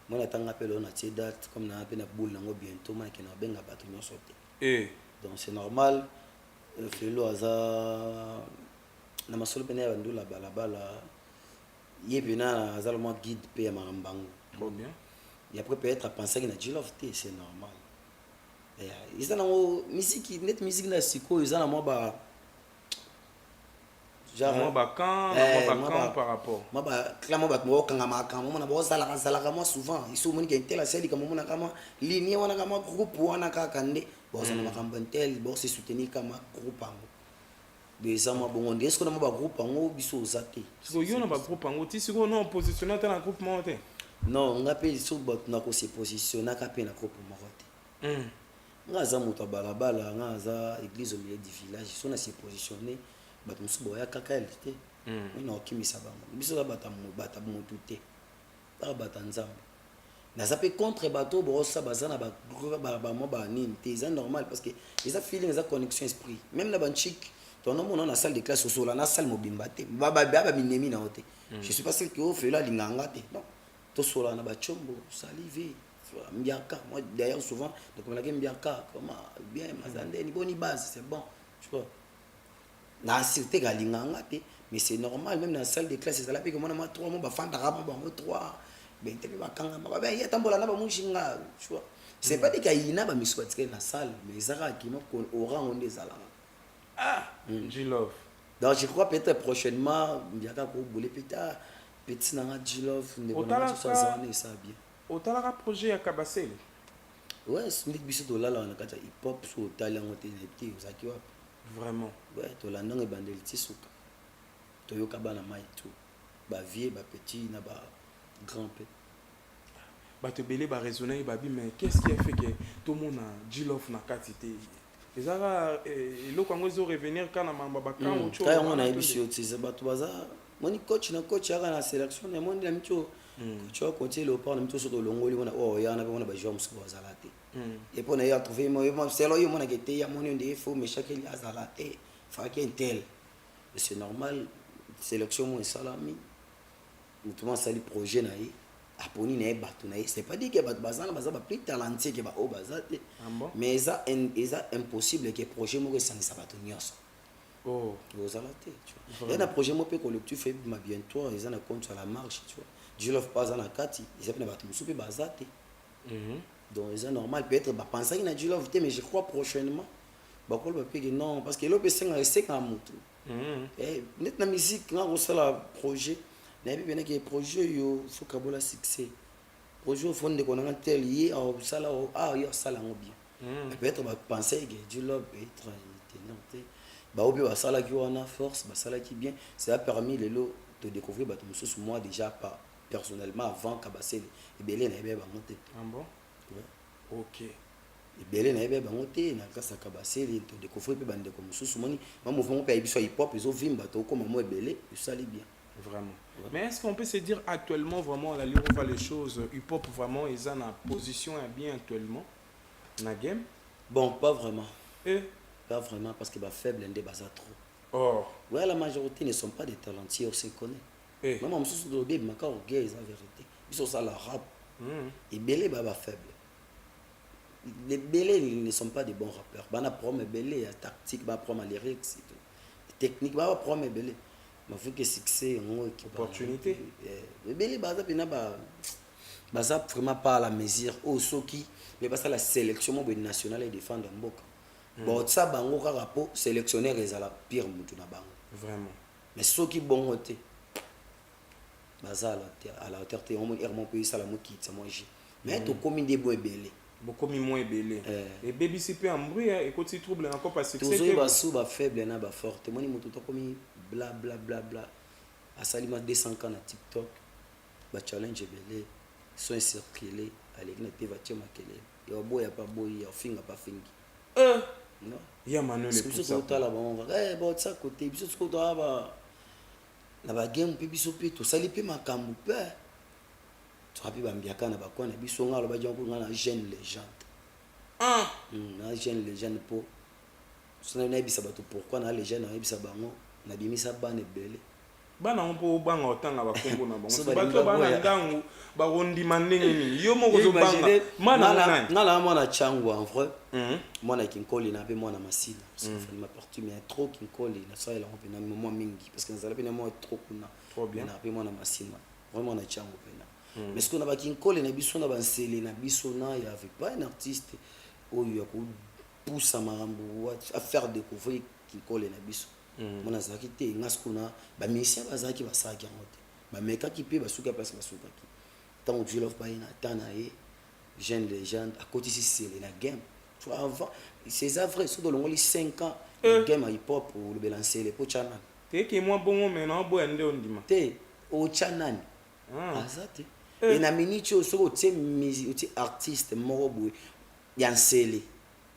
F: Moi natanga pe lo na tie date comme na pe na boule nango bientôt moi ke na benga batu nyonso te. Donc c'est normal Felo aza na masolo pe na bandula balabala ye bina azalo mo guide pe ya marambango.
A: Trop bien.
F: Et après peut-être à penser que na Jilof te c'est normal. Et ils ont musique net musique na siko ils ont mo ba
A: genre moi quand par rapport
F: moi clairement moi kanga makamo mona bo sala moi souvent ils sont moni que tel aseli comme mona kama ligne wana kama groupe wana kaka nde bo sana makambo tel bo se soutenir kama groupe ango des ama bon on est-ce que na ba groupe ango biso zate
A: so yo na ba groupe ango ti siko non positionner dans groupe monté
F: non on appelle so bot na ko se positionner ka pe na groupe monté ngaza moto balabala ngaza église au milieu du village so na se positionner bato mosusu boya kaka elite ina okimisa bango biso bata motu te kaka bata nzambe naza mpe contre bato bosa baza na bamo banini te eza normal parce que eza feeling eza connexion esprit même na banchik tonomona na salle de classe osola na salle mobimba te baminemi na yo te je suis pas celle qui ofela linganga te non tosola na bachombo salive mbiaka moi d'ailleurs souvent nakomelaki mbiaka comment bien mazandeni boni base c'est bon tu vois na cité galinganga te mais c'est normal même dans la salle de classe ça la pe comme on a 3 mois ba fanda raba bango 3 ben te ba kanga ba ba ya tambola na ba mushinga tu vois c'est pas des kaina ba miswatika na salle mais zara qui mo ko oran on des ala
A: J-Love
F: donc je crois peut-être prochainement biaka ko boule petit na J-Love ne bonne ça ça bien
A: otala projet ya Kabasele
F: ouais c'est une biso to lala na kata hip hop so talent te petit uzaki wapi
A: vraiment
F: ouais to la ndenge bandeli tisuka to yoka bana mai tout ba vieux ba petit na ba grand pe
A: ba te belé ba raisonner ba bi mais qu'est-ce qui a fait que tout le monde a J-Love na quantité ezara le kongo zo revenir kana mamba ba kan ocho
F: ta on a ebisio tise ba to baza moni coach aka na sélection na monde na mito tu vois quand il opère na mito so to longoli wana oh ya na ba ba joueur musko bazala te et pour n'avoir trouvé moi c'est là il m'a dit il y a mon des faux mais chaque il a zala et faut qu'il tel c'est normal sélection moi salami tout le sali projet na yi aponi na bato na yi c'est pas dit que bazana baza ba plus talentueux que ba o bazate mais ça impossible que projet moi ça ne ça bato nyonso oh zala te tu vois et na projet moi pe collectif fait ma bientôt ils en a compte sur la marche tu vois je leur pas en akati ils appellent bato musupe bazate donc c'est normal peut-être bah penser qu'il a dû l'oviter mais je crois prochainement bah quoi le non parce que l'OP 5 reste à moto et net na musique là on la projet na bien que projet yo faut kabola succès projet fond de qu'on a tel lié à ça là yo ça là bien peut-être bah penser que du love être tenante bah obi bah ça là qui on a force bah ça là qui bien ça a permis les lots de découvrir bah tout ce moi déjà pas personnellement avant Kabasele et belé na ba monter
A: bon ok
F: belé na yeba bango te na kasa Kabasele to découvrir pe bande comme sous moni ma mouvement pe biso hip hop ils ont vimba to comme moi belé ça allait bien
A: vraiment mais est-ce qu'on peut se dire actuellement vraiment à la lire on voit les choses hip hop vraiment ils en position bien actuellement na game
F: bon pas vraiment pas vraiment parce que ba faible ndé baza trop
A: oh
F: ouais la majorité ne sont pas des talentueux on se connaît maman sous do bébé maka o gay en vérité biso ça la rap et belé ba faible. Les belés ne sont pas des bons rappeurs. Bana prom belé, ya tactique, ba prom lyrics, technique, ba prom belé. Mais faut que succès,
A: opportunité.
F: Les belés baza pena baza vraiment pas à la mesure au soki, mais basa la sélection nationale et défendre mboka. Bon ça bango kaka po sélectionnaire ezala pire mutu na bango.
A: Vraiment.
F: Mais soki bon côté. Baza à la hauteur te on mon pays ça la mo qui ça moi. Mais to comme des bois belé.
A: beaucoup moins belé et baby c'est peu en bruit et quand tu troubles encore parce que
F: c'est toujours sous ba faible na ba forte moi ni moto to comme bla bla bla bla à salima 200 ans na TikTok ba challenge belé sont circulé allez na te va tia makele ya boya pas boy ya finga pas fingi non
A: ya Manuel le
F: poussa tout là ba on va bon ça côté biso tout to ba na ba game pe biso pe to sali pe makambu pe tu as pu bambiaka na bakwana biso ngalo ba jongo ngana jeune légende na jeune légende po sona na bisa bato pourquoi na légende na bisa bango na bimisa bane belé
A: bana mpo banga otanga bakombo na bango bato bana ndangu ba rondi mandenge ni yo moko zo banga mana
F: na mwana changu en vrai mwana kinkoli na pe mwana masina parce que ma partie mais trop kinkoli na ça la on na moment mingi parce que na zala pe na moi trop kuna na pe mwana masina vraiment na changu pe na mais ce qu'on a ba kinkoli na biso na bansele na biso na ya avec pas un artiste oyo ko poussa marambo à faire découvrir kinkoli na biso mona zaki te ngaskuna ba musicien bazaki basaki ngote ba meka ki pe basuka place basuka ki tant Dieu love ba ina tana e jeune légende à côté si c'est la game tu vois avant c'est vrai sur le 5 ans game hip hop ou le balancer les pochana
A: te que moi bon maintenant bo ende ondima
F: te o chanani azate et na minute au so te musique te artiste morobo yansele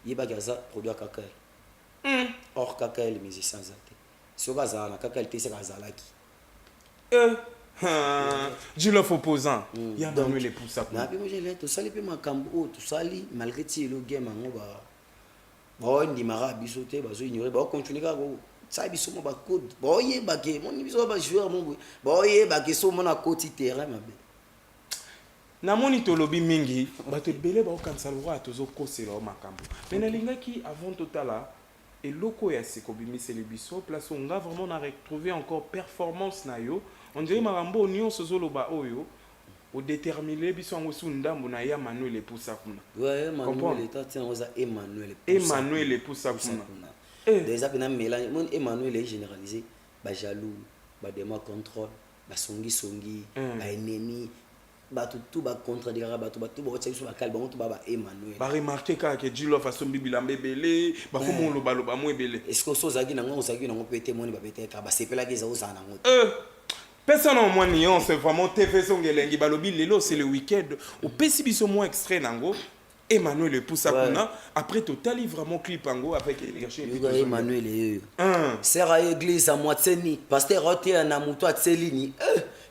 F: yeba gaza produit kaka or kaka les musiciens zate si okaza na kaka te se kazalaki
A: Jilof opposant ya Manuel le poussa
F: na pe moi j'ai to sali pe makambo to sali malgré ti le game ngo ba ndi mara biso te bazo ignorer ba continuer ka go ça biso mo ba code ba yeba ke mon biso ba joueur mo ba yeba ke so mo na côté terrain mabe
A: na moni tolobi mingi bato belé ba okanisa lwa tozo kosela o makambo mais na lingaki avant totala et loko ya sekobimisi le biso place on va vraiment na retrouver encore performance na yo on dirait marambo union sozoloba oyo o déterminer biso ngo su ndambo na ya Manuel le poussa kuna
F: ouais Manuel était tiens oza
A: Emmanuel le poussa kuna
F: déjà pena mélange mon Emmanuel est généralisé ba jaloux ba dema contrôle ba songi ba ennemi bato tout ba contradire bato ba tsa biso ba kalba on to ba Emmanuel
A: ba remarquer que Jilof a sombi bilambe belé ba komo lo balo ba mo belé
F: est-ce que so zaki na ngo zaki na ngo pété moni ba pété ka ba sepela ke za ozana ngo
A: personne en moins nion c'est vraiment TV Zongelengi balobi lelo c'est le week-end au pesi biso mo extrait nango Emmanuel le poussa kuna après total vraiment clip ango avec énergie
F: Emmanuel et sert à église à moitié pasteur Roté na muto a tselini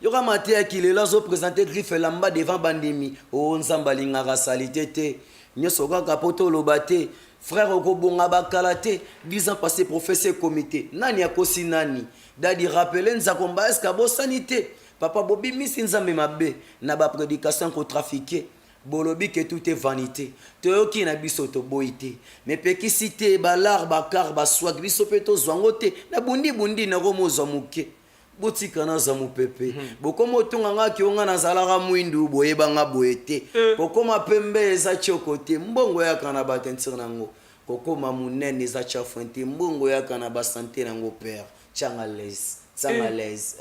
F: yoka maté qui le lazo présenter griffe lamba devant bandemi o nzamba lingaka salité te nyoso kaka poto lobate frère okobonga bakalate 10 ans passé professeur comité nani akosi nani dadi rappeler nzakomba eska bo sanité papa bobi misi nzambe mabe na ba prédication ko trafiquer bolobi que tout est vanité toyoki na biso to boité mais pekisité balar bakar baswag biso peto zwangote na bundi na romozo muke botika na zamu pepe bokomo tonganga ki onga na zalaka mwindu boyebanga boete kokoma pembe eza chokote mbongo ya kana batentir nango kokoma munene eza chafuente mbongo ya kana basante nango père changalaise Sangalaise,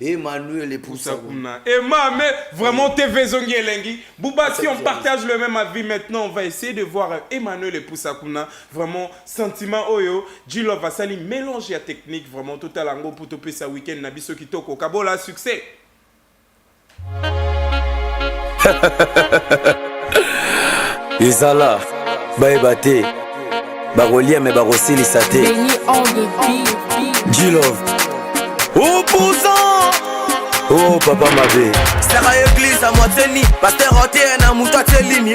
F: Emmanuel le poussa kuna.
A: Mais vraiment TV Zongelengi. Bouba, si on partage le même avis maintenant, on va essayer de voir Emmanuel le poussa kuna. Vraiment sentiment oyo. Jilof va sali mélanger la technique vraiment total ango pour toper sa week-end nabiso kitoko. Kabola succès.
H: Izala, baebate, barolia me barosili sate. Jilof. Opposant oh papa mabe sera église à moitié ni pasteur Roté na muto tselini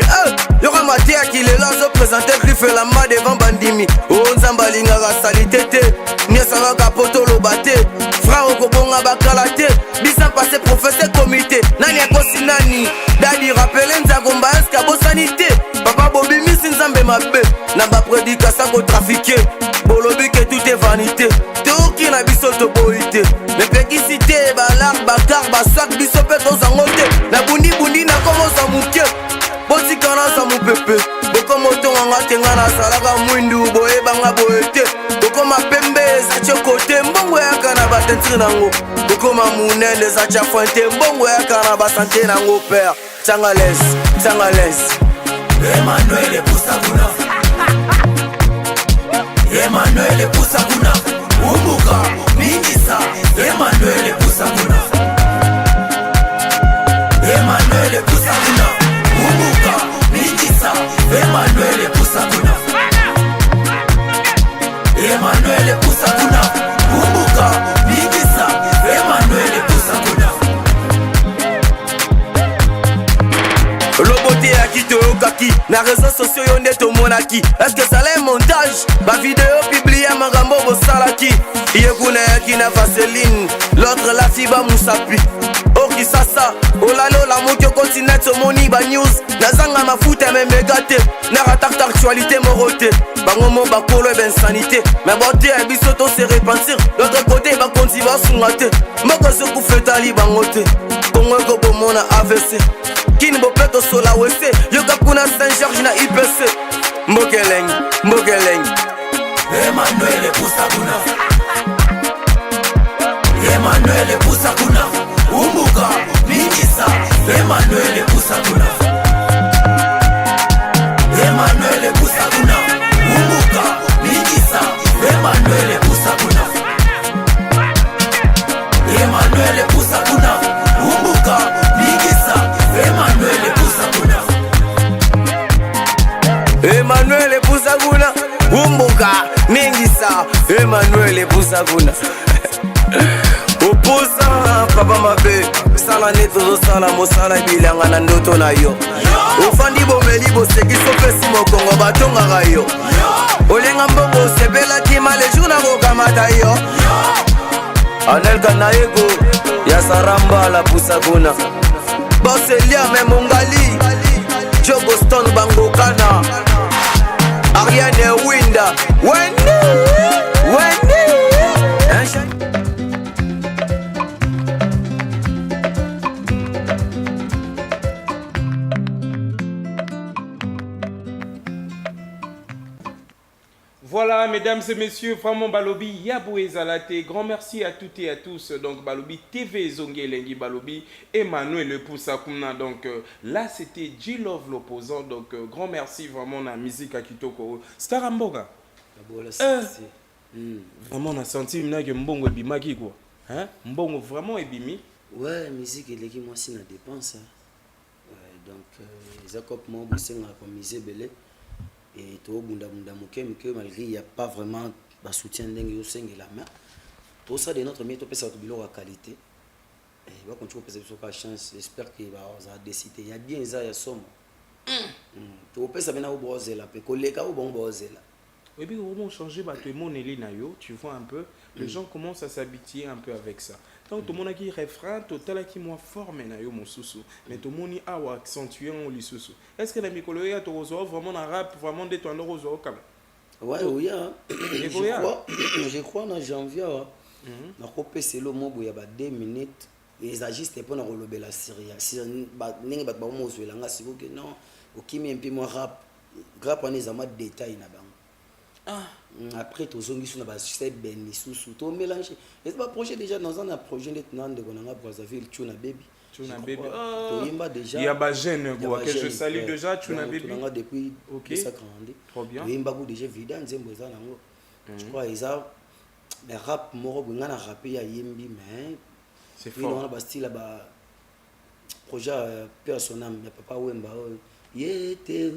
H: yoka maté qui le lazo présenter griffe la ma devant bandimi oh nzamba lingaka salité te nyesanga kapoto lobate frère okobonga bakalate bisa passé professeur comité nani akosi nani dadi rappeler nzakomba eska bo sanité papa bobi misi nzambe mabe na ba prédication ko trafiquer bolobi que tout est vanité toki na biso to boité mais pekisité balar bakar baswak biso pe tozango te na bundi na komo za muke botikana za mupepe bokomo tonganga tenga na salaka mwindu boyebanga boete bokoma pembe za chokote mbongo ya kana batentir nango bokoma munene za chafuente mbongo ya kana basante nango père Tangalaise Emmanuel Poussakuna Emmanuel Poussakuna Umbuka Bingisa Emmanuel Poussakuna Emmanuel Poussakuna Umbuka Bingisa Emmanuel Poussakuna Emmanuel Poussakuna Umbuka Bingisa Emmanuel Poussakuna Lobote ya kitoyokaki na réseaux sociaux yo nde tomonaki. Est-ce que ça l'est montage? Ba vidéo publié makambo bosalaki. Ye kuna yaki na vaseline, l'autre la fiba musapi. Oki sasa, olalo la moki continue tomoni ba news. Nazanga mafuta memegate, na ratakta actualité morote. Bangomo bakolo ben sanité, mais bote ya biso to se repentir. L'autre côté ba konti ba sungate. Moko se kufetali bangote. Kongo ko bomona AVC. Kin bo peto sola wese, yo kapuna Saint-Georges na IPC. Mokeleng, Mokeleng. Emmanuel Poussakuna Emmanuel Poussakuna Umbuka Bingisa Emmanuel Poussakuna Emmanuel Poussakuna Umbuka Bingisa Emmanuel Poussakuna Emmanuel Poussakuna Umbuka Bingisa Emmanuel Poussakuna Emmanuel Poussakuna Umbuka Ningisa Emmanuel Poussakuna Oposa papa mabe sala neto sala mosala bilanga na ndoto na yo ofandi bomeli boseki sopesi mokongo batonga yo olenga mbongo sebela kima le jour na kokamata yo Anel Kanaego ya Saramba la Poussakuna Boselia Memongali Jogo Stone Bangokana Ariane Winda Wendy
A: Voilà, mesdames et messieurs, vraiment Balobi, Yaboué Zalate, grand merci à toutes et à tous. Donc Balobi TV Zongue Lengi Balobi, Emmanuel Le Poussakuna. Donc là, c'était G-Love l'opposant. Donc grand merci vraiment à la musique à Kitoko. Staramboga. Vraiment, on a senti que Mbongo Ebimaki quoi. Hein? Mbongo vraiment Ebimi.
F: Ouais, musique et les moi aussi na dépense. Donc Jacob Mobo c'est comme misé belé. Et tout bunda malgré il n'y a pas vraiment de soutien d'engue la main. Tout ça de notre métier peut être de qualité. Et va continuer à faire pas chance. J'espère qu'il va décider. Il y a bien ça, il y a somme. Tout peut ça maintenant au brosé là, peut coller au bon brosé là.
A: Et puis au moment changer bah tout le monde est là tu vois un peu les gens commencent à s'habituer un peu avec ça. Donc tout le monde qui refrain total qui moi forme na yo mon sousou mais tout le monde a accentué en li sousou. Est-ce que la micologie a vraiment un rap vraiment de toi rozo comme
F: ouais oui je crois en janvier na copé c'est le mot il y a 2 minutes les agistes pour na relever la Syrie ba ningi ba mo zwela nga siko que non okimi un peu moi rap on est en détail na bango. Après tout zongi sur na succès beni sous tout mélanger et pas projet déjà dans un projet maintenant de Konanga Brazzaville Tuna Baby
A: déjà il y a ba jeune quoi que je salue déjà Tuna Baby
F: depuis ça grandi
A: trop bien
F: il y a déjà vida nzembo za nango je crois ils a le rap moro ngana rapper ya yembi mais
A: c'est fort
F: on a ba style ba projet personnel mais papa Wemba yete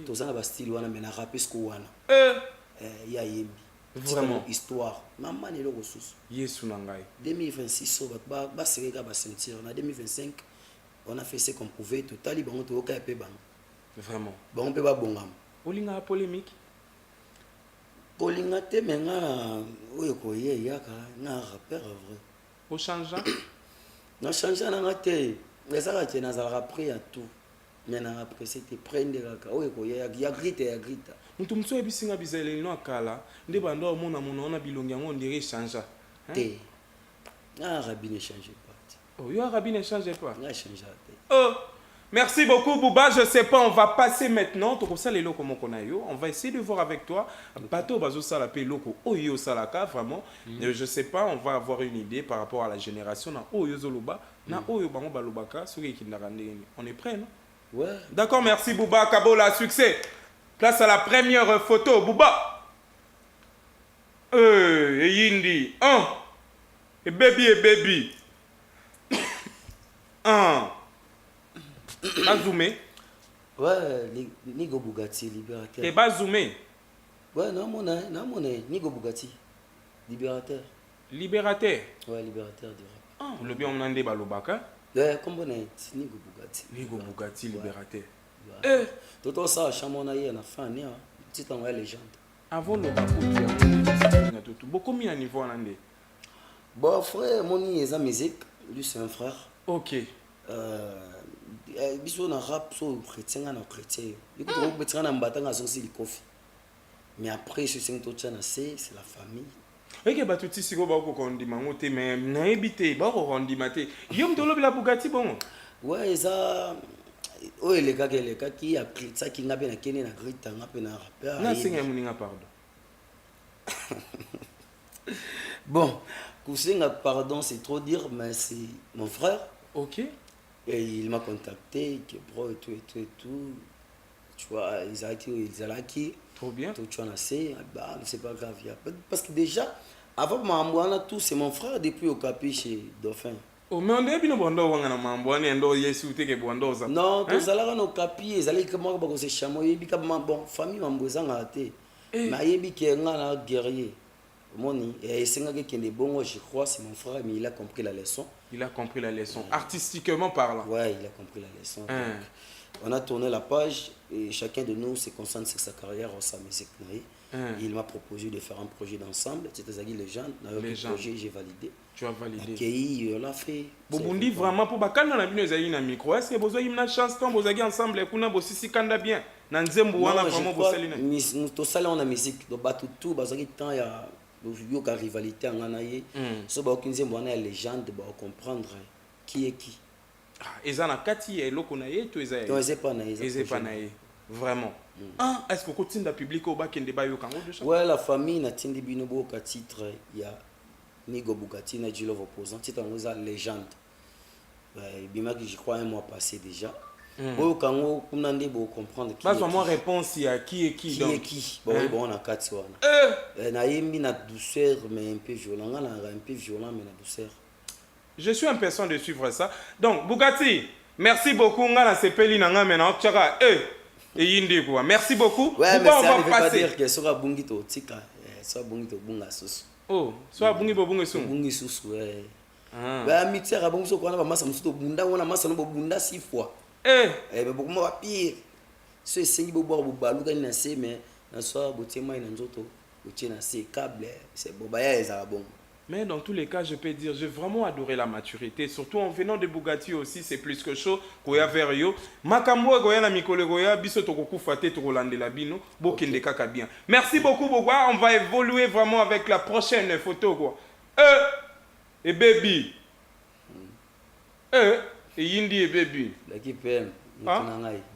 F: to za ba style wana mais na rapper ce wana ya yembi
A: vraiment
F: histoire maman ni le ressource
A: yesu nangai
F: 2026 so ba sereka ba sentir en 2025 on a fait ce qu'on pouvait total bon to ka pe bang
A: vraiment
F: bon pe ba bongam
A: olinga polémique
F: kolinga te menga oyo ko ye yaka na rappeur vrai
A: au changeant
F: na changeant na ngate mais ça va tenir ça après à tout maintenant après c'était prendre la oyo ko ye ya grita
A: mutu mso ebisinga bizele no akala nde bando mona ona bilongi yango ndire changer
F: te Arabi ne change pas
A: oh yo Arabi ne change pas
F: na change te
A: oh merci beaucoup Bouba je sais pas on va passer maintenant to ça les loko moko na yo on va essayer de voir avec toi bateau bazo sala pe loko oyo salaka vraiment je sais pas on va avoir une idée par rapport à la génération na oyo zoloba na oyo bango balobaka soki kindaka ndeni on est prêt non
F: Ouais.
A: D'accord, merci Bouba Kabola, succès. Place à la première photo, Bouba. Et Yindi. Et baby. Bazoumé.
F: Ouais, Nigo Bugatti, libérateur.
A: Et Bazoumé.
F: Ouais, non, Nigo Bugatti, libérateur.
A: Libérateur.
F: Ouais, libérateur du rap.
A: Le bien on a balobaka.
F: Ouais, comme on est, Nigo Bugatti.
A: Nigo Bugatti, libérateur.
F: Tout ça, chamona y en a fait, petit en légende.
A: Avant le beaucoup mis à niveau en andé.
F: Bon, frère, mon est musique, lui c'est un frère.
A: Ok.
F: Biso na rap so chrétien na chrétien. Écoute, on peut na mbatanga zonsi likofi. Mais après ce c'est c'est la famille.
A: Ok, bah tout ici go ba ko kondima ngote mais na ebité ba ko kondima te. Yom tolo bila Bugatti bon.
F: Ouais, ça les gars qui a ça qui n'a pas na kene na grita na pe na rappeur.
A: Na singa muninga pardon.
F: Bon, Koussinga pardon, c'est trop dire mais c'est mon frère.
A: Ok.
F: Et il m'a contacté, que bro et tout. Tu vois, ils allaient qui.
A: Trop bien.
F: Tout tu en as c'est, bah, c'est pas grave. Parce que déjà, avant Mamboana, tout, c'est mon frère depuis au Capi chez Dauphin.
A: Oh, mais on est bien bon dans Wangana Mamboana, endo yesu te ke bondoza.
F: Non, tous allaient au Capi, ils allaient comme moi, parce que c'est chameau, il y a bon, famille Mambozanga a été. Mais il y a un guerrier. Et c'est bon, je crois, c'est mon frère, mais il a compris la leçon.
A: Il a compris la leçon, artistiquement parlant.
F: Ouais, il a compris la leçon. Donc, on a tourné la page et chacun de nous se concentre sur sa carrière ou sa musique. Il m'a proposé de faire un projet d'ensemble. C'était Zagui Légende. Le projet, j'ai validé.
A: Tu as validé.
F: Ok, on l'a fait.
A: Bobundi vraiment pour bakana na bino ezali na micro. Est-ce que bozo yimna chance tant bozagi ensemble kuna bosisi kanda bien. Na nzembo wana vraiment bosali na.
F: To sala on a musique do batu tout bazaki temps ya yo ka rivalité ngana ye. So ba okinze mbona ya légende ba comprendre qui est qui.
A: Eza na kati ya eloko na ye to eza.
F: To eza pas na
A: ye. Vraiment. Est-ce que kotinda public au bakende ba yo kango de.
F: Ouais, la famille na tindi bino bo ka titre ya Nigo Bugatti na Jilov opposant, c'est un légende. Bima qui je crois un mois passé déjà. Bon quand on a dit pour comprendre qui.
A: Pas moi réponse il y a qui est qui donc.
F: Qui est qui. Bon on a quatre wana. Na yembi na douceur mais un peu violent, on a un peu violent mais na douceur.
A: Je suis impatient de suivre ça. Donc Bugatti, merci beaucoup ngana sepeli na ngame na tchaka et yindi quoi. Merci beaucoup.
F: Ouais, mais ça ne veut pas dire que sera bungi to tika, soit bungi to bunga sus.
A: Oh, soit bungi bobungi sum.
F: Bungi sus ouais. Bah mixer a bungi so kwa na masa musuto bunda wana masa no bunda 6 fois. Mais beaucoup moi pire. Ce sengi bobo bobaluka ni na se mais na soit botiema ina nzoto, botiena se câble, c'est bobaya ezala bon.
A: Mais dans tous les cas, je peux dire, j'ai vraiment adoré la maturité. Surtout en venant de Bugatti aussi, c'est plus que chaud. Koya Verio. Makambo goya na mikole goya biso tokoku fate tokolande la bino. Bokende kaka bien. Merci beaucoup Bogwa. On va évoluer vraiment avec la prochaine photo quoi. Et baby. Et Yindi et baby.
F: Blacky PM.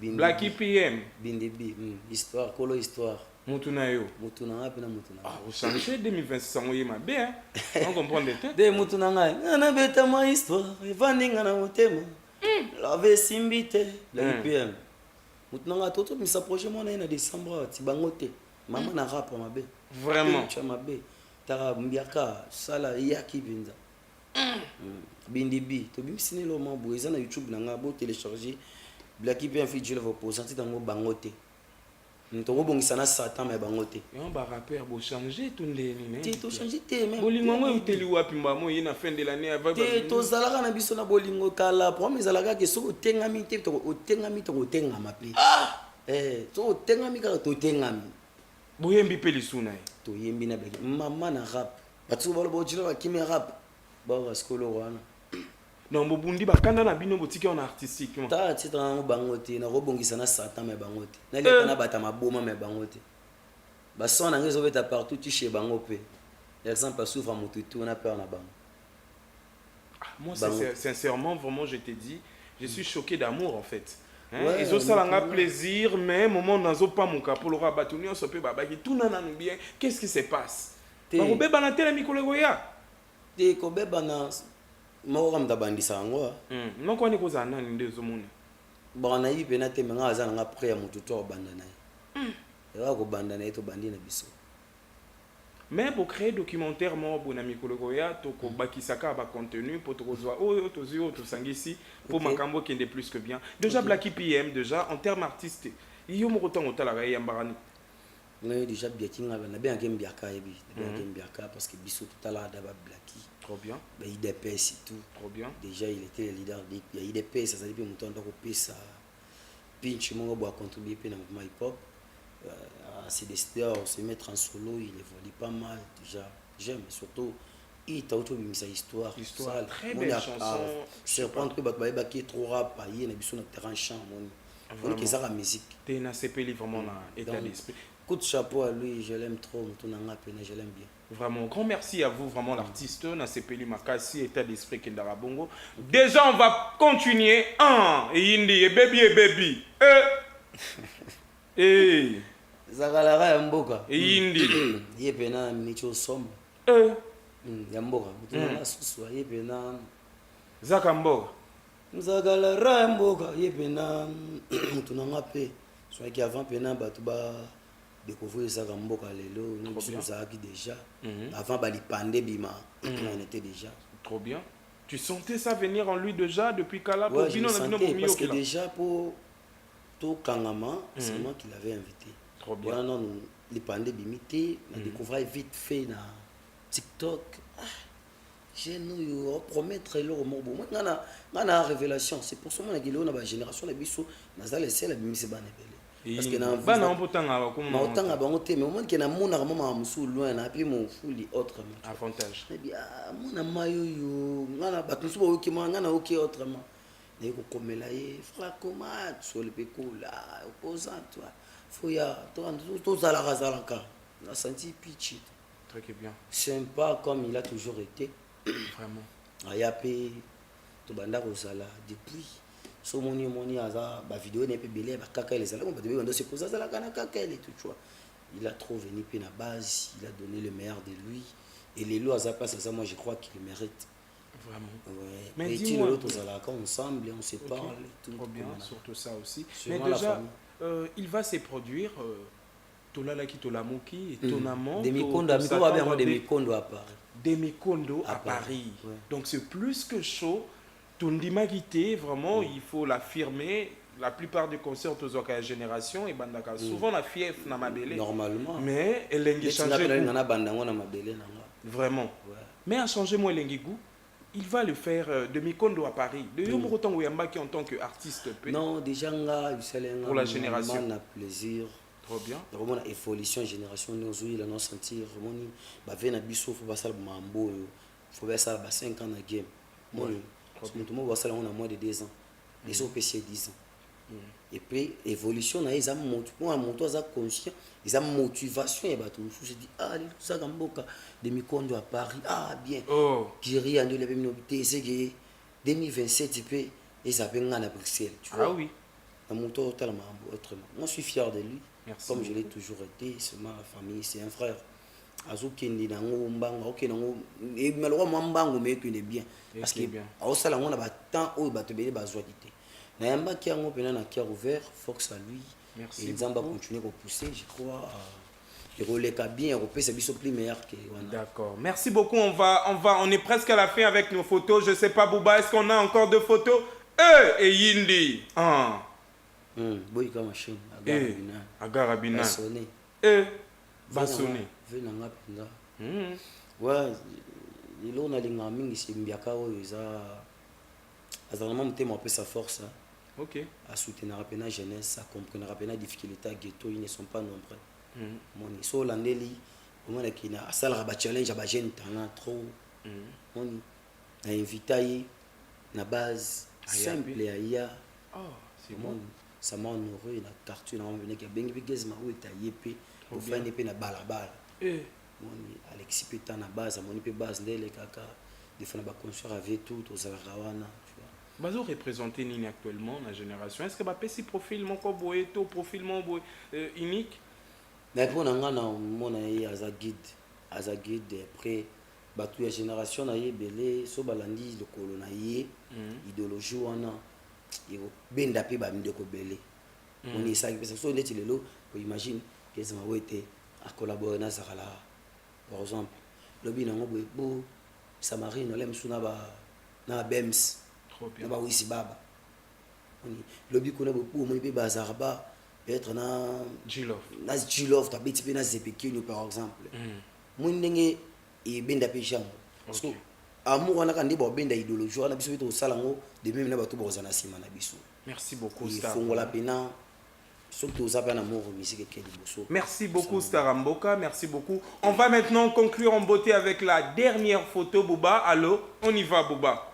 A: Blacky PM.
F: Bindebi. Histoire, colo histoire.
A: Mutunayo.
F: Mutunanga pena mutunanga.
A: Vous changez 2026 on y m'a bien. On comprend des temps.
F: De mutunanga. Ngana beta ma histoire. Evandinga na motema. Lave simbite. Blacky PM. Mutunanga toto mi s'approche mon na décembre tibangote. Maman na rap mabe.
A: Vraiment.
F: Tu mabe. Tara mbiaka sala yaki binza. Bindebi. To bimsine lo mambo eza na YouTube nanga bo télécharger. Blacky PM fi Jilov opposant tango bangote. Nous avons Satan mais bangote.
A: On va rapper pour changer tout les nini.
F: Tu to changer te mais.
A: Bolingo mo uteli wapi mbamo yina fin de l'année avec.
F: Tu to zalaka na biso na bolingo kala pour mais zalaka ke so otengami te to otengami to otengama pli. To otengami ka to otengami.
A: Boyembi pe lisuna e.
F: To yembi na beli. Mama na rap. Batsu balo bojilo ba kimi rap. Ba raskolo wana.
A: Non bobundi bakanda na bino botiki on artistique.
F: Ta tita ngo bangote na robongisa na Satan mais bangote. Na le kana bata maboma mais bangote. Ba sona ngezo beta partout tu chez bango pe. Exemple souffre mututu on a peur na bango.
A: Moi sincèrement vraiment je te dis, je suis choqué d'amour en fait.
F: Ouais,
A: ils ont ça un plaisir mais moment nazo pas mon capolo rabatuni on se peut babaki tout nana bien. Qu'est-ce qui se passe? Ba beba na tele mikolo goya.
F: Te ko beba na Moro mtabandisa ngo.
A: Non kwa ni koza nani ndezo mona.
F: bon na yi pena te menga aza nga prêt ya mutu to abandana ya ko bandana eto bandi na biso.
A: Mais pour créer documentaire mo bona mikolo koya to ko bakisaka ba contenu pour to kozwa to zio to sangisi pour makambo qui est plus que bien. Déjà Blacky PM déjà en termes artistiques. Yo mo kotongo otala ya mbarani.
F: Mais déjà Biakinga na bien game biaka ebi, bien game biaka parce que biso tout à l'heure d'aba Blacky.
A: Trop bien.
F: Ben IDPS et tout.
A: Trop bien.
F: Déjà il était le leader de IDPS, ça dit mon temps de pesa pinch mon bois contribuer pe na mouvement hip hop. C'est des stars, se mettre en solo, il évolue pas mal déjà. J'aime surtout il t'a autour de sa histoire.
A: Histoire très belle chanson.
F: C'est prendre que Batba qui est trop rap, il y a une biso na terrain chant mon. Donc ça la musique.
A: T'es na CPL vraiment na état d'esprit.
F: Coup de chapeau à lui, je l'aime trop, je l'aime bien.
A: Vraiment, grand merci à vous, vraiment l'artiste, na CPL Makasi, état d'esprit Kendara Bongo. Déjà, on va continuer. Et Indi, et baby.
F: Zagalara ya mboka.
A: Et Indi.
F: Yepena minicho somme. Ya mboka. Mutuna suswa yepena.
A: Zakamboka.
F: Zagalara ya mboka yepena mutuna ngape. Soit qui avant pena batuba découvrir Zakamboka lelo, nous sommes déjà. Avant bali pandé bima, on était déjà.
A: Trop bien. Tu sentais ça venir en lui déjà depuis Kala
F: pour Bino parce que déjà pour tout Kangama, c'est moi qui l'avais invité.
A: Trop bien.
F: Voilà, non, les pandés bimité, on a découvert vite fait dans TikTok. J'ai nous promettre leur mot. Moi, on a révélation. C'est pour ça que on a la génération de biso, on a laissé la bimise banébele. Parce que dans
A: ba na mbotanga comme
F: mbotanga bango te mais au moins que na mona vraiment musu loin na puis mon fuli autrement.
A: Avantage.
F: Eh bien, mona mayo yo, ngana batusu ba oki ngana oki autrement. Et ko komela ye frère comment sur le pécola opposant toi. Foya tout ça la razalaka. On a senti pitch.
A: Très bien.
F: Sympa comme il a toujours été.
A: Vraiment.
F: Ayape to banda ko sala depuis so moni aza ba vidéo n'est pas belé ba kaka les ala on va devoir se poser la kana kaka et tout tu vois. Il a trop venu pe na base, il a donné le meilleur de lui et les lois à place ça moi je crois qu'il le mérite.
A: Vraiment.
F: Ouais.
A: Mais
F: dis-moi l'autre quand ensemble et on se parle
A: tout trop bien surtout ça aussi.
F: Mais
A: déjà il va se produire Tolala ki Tolamoki étonnamment
F: Demi-Kondo va bien Demi-Kondo à Paris.
A: Demi-Kondo à Paris. Ouais. Donc c'est plus que chaud. Tondima Guité, vraiment, il faut l'affirmer. La plupart des concerts aux la génération et bandaka souvent la fief na mabele.
F: Normalement.
A: Mais elle a changé. Vraiment.
F: Ouais.
A: Mais a changé moi l'engigou. Il va le faire de Mikondo à Paris. De Yomorotan Oyamba qui en tant qu'artiste.
F: Non, déjà
A: pour la génération.
F: On a plaisir.
A: Trop bien.
F: Vraiment la évolution génération nous il a non sentir vraiment ba vena biso faut basal mambo faut basal ba 5 ans na game. Moi tout monde basal on a moins de 2 ans. Les autres PC 10 ans. Et puis évolution na ils ont pour un moto za conscient, ils ont motivation et ba tout je dis ah ça Gamboka de Mikondo à Paris ah bien. Qui rit en de la communauté c'est que 2027 peut et ça peut à Bruxelles tu vois.
A: Ah oui.
F: Un moto tellement autrement. Moi je suis fier de lui.
A: Merci
F: comme
A: beaucoup.
F: Je l'ai toujours été, c'est ma famille, c'est un frère. Azukendi nango mbanga okenango et malheureusement mbango mais que bien parce que au sala on a ba temps o ba te bele ba zwa kité. Na yamba ki ango pena na cœur ouvert, force à lui.
A: Merci.
F: Et Nzamba continuer à pousser, je crois et releka bien européen c'est biso plus meilleur que
A: D'accord. Merci beaucoup. On est presque à la fin avec nos photos. Je sais pas Bouba, est-ce qu'on a encore de photos? Et Yindi.
F: Boyka machine
A: Agarabina.
F: Basonné.
A: Basonné.
F: Venanga pinga. Ouais, il on a linga mingi simbiaka oyo za azalama mutema pe sa force.
A: OK.
F: À soutenir la jeunesse, à comprendre la difficulté à ghetto, ils ne sont pas nombreux. Mon so landeli, au moment qui na sala ba challenge ba jeune talent trop. On a invité na base simple ya.
A: C'est bon.
F: Ça m'a honoré na carton na venir que bengi bigezma ou tayepe pour faire ne pe na balabala. Moni Alexis Peta na base, moni pe base ndele kaka de faire ba concert avec tout aux Arawana, tu vois.
A: Bazo représenter Nini actuellement la génération. Est-ce que ba pesi profil mon ko boeto profil mon unique?
F: Mais pour nga na mona yi azagid après batu ya génération na ye belé so balandi le colona yi idéologie wana benda pe ba ndeko belé on est ça parce que so ndeti lelo imagine que ça m'a été à collaborer na zakala par exemple lobi na ngobwe bo samarine lem suna ba na bems
A: Trop bien.
F: na ba wisi baba on lobi kuna bo mo pe bazarba peut-être na G-Love tabiti pe na Zepekino par exemple mon ndenge e benda pe chambre parce que amour wana kandi bo benda idéologie wana biso to salango de même na bato bozana sima na biso.
A: Merci beaucoup
F: Star. Fongola pena surtout ça pas amour musique ke liboso.
A: Merci beaucoup Star Mboka, merci beaucoup. On va maintenant conclure en beauté avec la dernière photo Bouba. Allô, on y va Bouba.